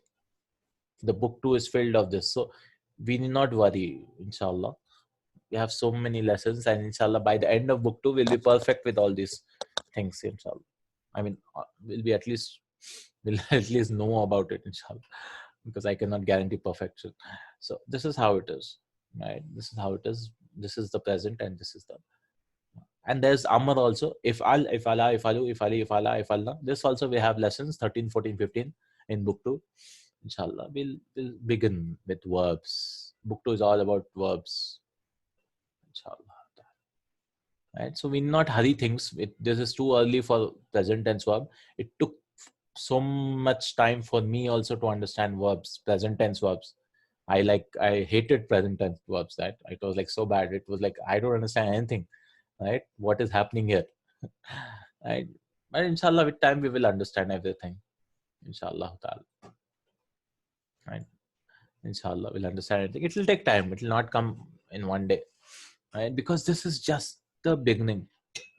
The book 2 is filled of this. So we need not worry, inshallah. We have so many lessons, and inshallah, by the end of book 2, we'll be perfect with all these things, inshallah. I mean, we'll at least know about it, inshallah, because I cannot guarantee perfection. So this is how it is, right? This is how it is. This is the present, and this is the. And there's Amr also. If'al, if'ala, if'alu, if'ali, if'ala, if'alna. This also we have lessons 13, 14, 15 in book 2. Inshallah, we'll begin with verbs. Book 2 is all about verbs. Inshallah. Right? So we not hurry things. This is too early for present tense verb. It took so much time for me also to understand verbs, present tense verbs. I hated present tense verbs. That it was like so bad. It was like I don't understand anything. Right? What is happening here? Right? But inshallah, with time we will understand everything. Inshallah ta'ala. Right? Inshallah, we'll understand everything. It will take time. It will not come in one day. Right? Because this is just the beginning.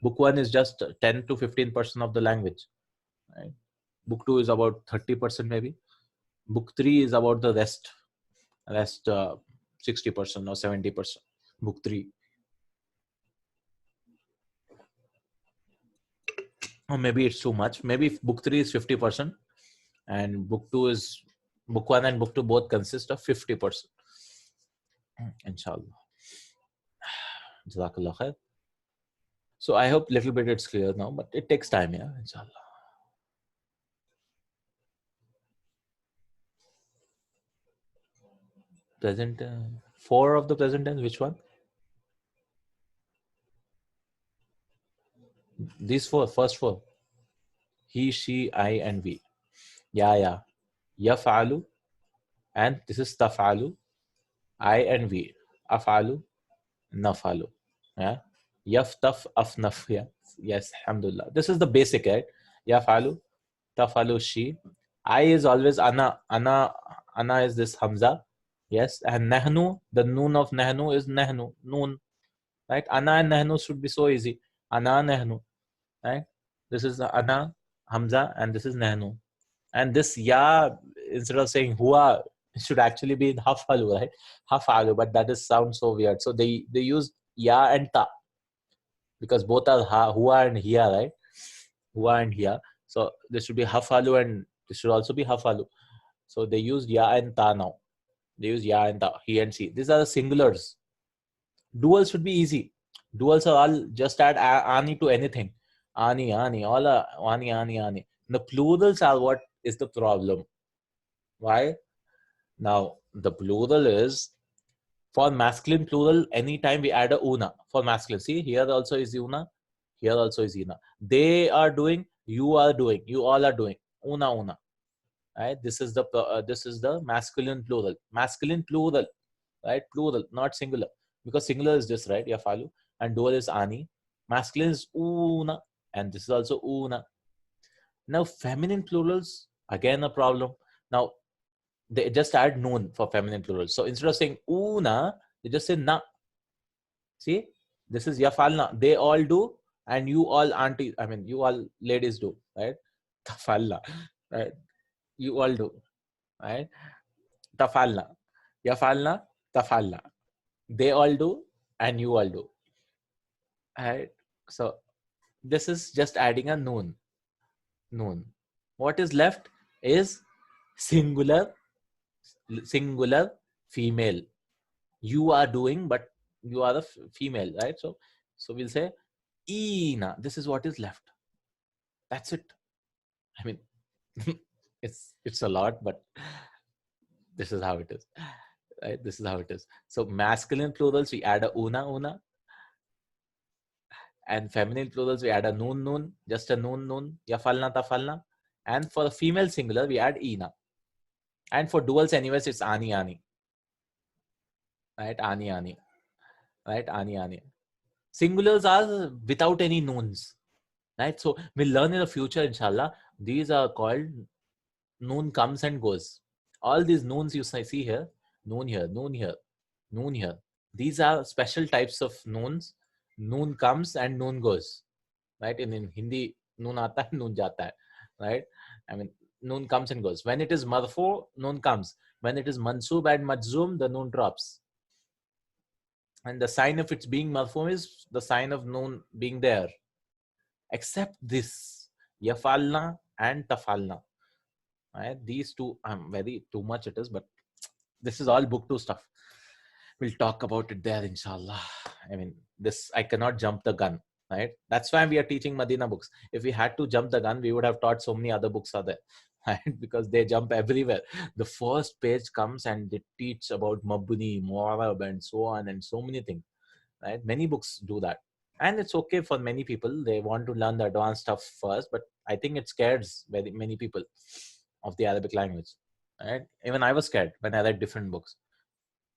Book 1 is just 10 to 15% of the language. Right? Book 2 is about 30% maybe. Book 3 is about the rest 60% or 70%. Book 3. Or maybe it's too much. Maybe if book 3 is 50% and book 1 and book 2 both consist of 50%. Inshallah. Jazakallah khair. So I hope little bit it's clear now, but it takes time, yeah, inshallah. Present 4 of the present tense, which one? These 4, first 4. He, she, I, and we. Yeah. Yaf'alu, and this is taf'alu. I and we. Af'alu, naf'alu. Yeah. Yaftaf, afnaf. Yeah. Yes, alhamdulillah. This is the basic, right? Yaf'alu, taf'alu, she. I is always ana. Ana is this hamza. Yes. And nahnu, the noon of nahnu is nahnu. Noon. Right? Ana and nahnu should be so easy. Ana, nahnu. Right? This is ana, hamza, and this is nahnu. And this ya, instead of saying hua, it should actually be in hafalu, right? Hafalu, but that is sounds so weird. So they use ya and ta because both are hua and hiya, right? Hua and hiya. So this should be hafalu and this should also be hafalu. So they use ya and ta now. They use ya and ta, he and she. These are the singulars. Duals should be easy. Duals are all just add ani to anything. Ani, all are ani. The plurals are what is the problem. Why? Now, the plural is, for masculine plural, anytime we add a una. For masculine, see, here also is una, here also is una. They are doing, you are doing, you all are doing. Una. Right? This is the masculine plural. Masculine plural, right? Plural, not singular. Because singular is this, right? Yafalu. And dual is ani. Masculine is una. And this is also una. Now, feminine plurals, again a problem. Now, they just add noon for feminine plural. So instead of saying una, they just say na. See, this is yafalna. They all do, and you all auntie. I mean, you all ladies do, right? Tafalna, right? You all do, right? Tafalna, yafalna, tafalna. They all do, and you all do, right? So this is just adding a noon. Noon. What is left is singular female. You are doing, but you are the female, right? So we'll say ina. This is what is left. That's it. I mean, It's a lot, but this is how it is. Right? This is how it is. So masculine plurals, we add a una, and feminine plurals, we add a noon, just a noon, yafalna, tafalna. And for the female singular, we add ina. And for duals, anyways, it's ani. Right? Ani. Right? Ani. Singulars are without any noons. Right? So we'll learn in the future, inshallah. These are called noon comes and goes. All these noons you see here, noon here, noon here. These are special types of noons. Noon comes and noon goes. Right? In Hindi, noon aata hai, noon jata hai. Right? I mean, noon comes and goes. When it is marfu, noon comes. When it is mansoob and majzoom, the noon drops. And the sign of its being marfu is the sign of noon being there. Except this, yafalna and tafalna. Right? These two, very too much it is, but this is all book 2 stuff. We'll talk about it there, inshallah. I mean, this, I cannot jump the gun, right? That's why we are teaching Madina books. If we had to jump the gun, we would have taught so many other books are there, right? Because they jump everywhere. The first page comes and they teach about Mabni, Mu'arab, and so on, and so many things, right? Many books do that. And it's okay for many people. They want to learn the advanced stuff first, but I think it scares very many people of the Arabic language, right? Even I was scared when I read different books.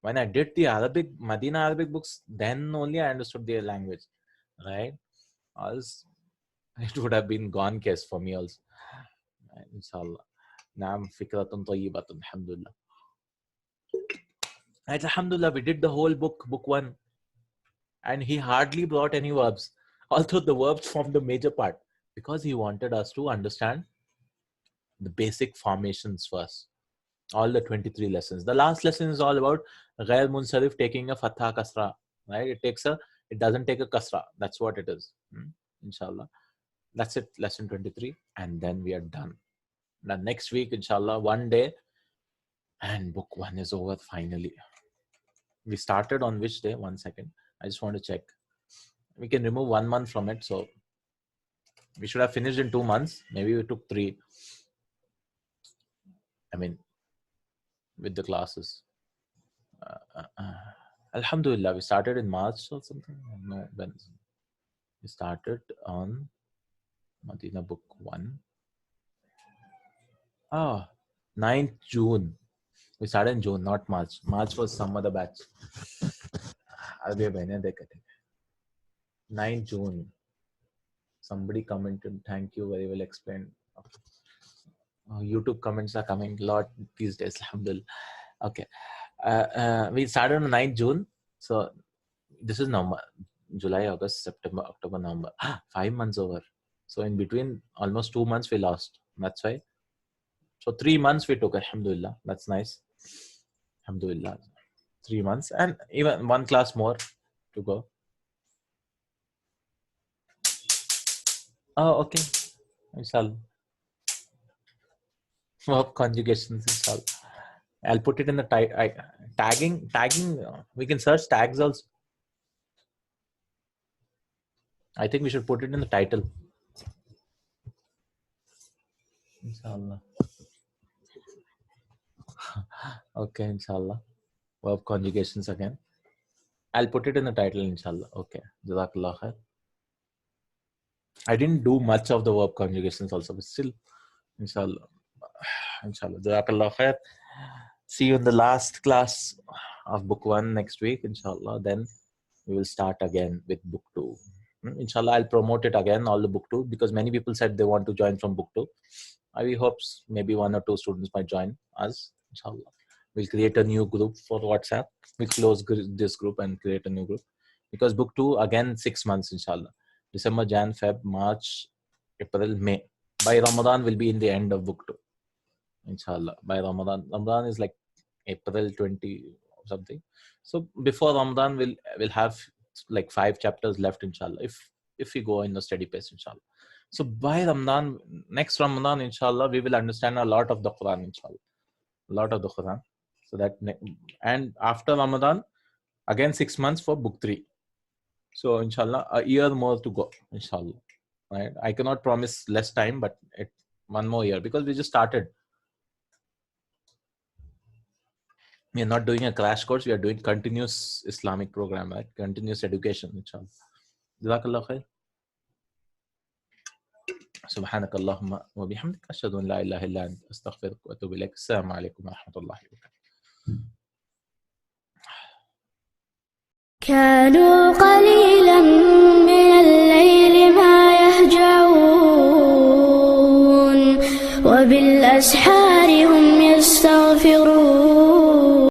When I did the Madina Arabic books, then only I understood their language, right? Else, it would have been gone case for me also. Right? Inshallah. Naam fikratun tayyibatun, alhamdulillah. Right, alhamdulillah, we did the whole book 1. And he hardly brought any verbs. Although the verbs formed the major part. Because he wanted us to understand the basic formations first. All the 23 lessons. The last lesson is all about Ghayr Munsarif taking a fatha kasra. Right? It doesn't take a kasra. That's what it is. Inshallah. That's it. Lesson 23. And then we are done. Now next week, inshallah, one day. And book 1 is over finally. We started on which day? 1 second. I just want to check. We can remove 1 month from it. So we should have finished in 2 months. Maybe we took 3. I mean, with the classes. Alhamdulillah, we started in March or something. No, when we started on Madina book 1. 9th June. We started in June, not March. March was some other batch. 9th June. Somebody commented, thank you, very well explained. YouTube comments are coming a lot these days, alhamdulillah. Okay. We started on 9th June. So this is November, July, August, September, October, November. 5 months over. So in between, almost 2 months we lost. That's why. So 3 months we took, alhamdulillah. That's nice. Alhamdulillah. 3 months and even 1 class more to go. Oh, okay. Inshallah. Verb conjugations, inshallah. I'll put it in the tagging. We can search tags also. I think we should put it in the title. Inshallah. Okay, inshallah. Verb conjugations again. I'll put it in the title, inshallah. Okay. Jazakallah khair. I didn't do much of the verb conjugations also, but still, inshallah. Inshallah. Jazakallah khair. See you in the last class of book 1 next week, inshallah. Then we will start again with book 2. Inshallah, I'll promote it again, all the book 2, because many people said they want to join from book 2. I hope maybe 1 or 2 students might join us, inshallah. We'll create a new group for WhatsApp. We'll close this group and create a new group. Because book 2, again, 6 months, inshallah. December, Jan, Feb, March, April, May. By Ramadan, will be in the end of book 2. Inshallah. By Ramadan. Ramadan is like April 20 or something. So before Ramadan, we'll have like 5 chapters left, inshallah. If we go in a steady pace, inshallah. So by Ramadan, next Ramadan, inshallah, we will understand a lot of the Qur'an, inshallah. A lot of the Qur'an. So that, and after Ramadan, again 6 months for book 3. So inshallah, a year more to go, inshallah. Right? I cannot promise less time, but 1 more year, because we just started. We are not doing a crash course. We are doing continuous Islamic program, right? Continuous education, inshallah. Jazakallah khair. سبحانك اللهم وبحمدك أشهد أن لا إله إلا أنت أستغفرك وأتوب إليك. السلام عليكم ورحمة الله وبركاته. كانوا قليلا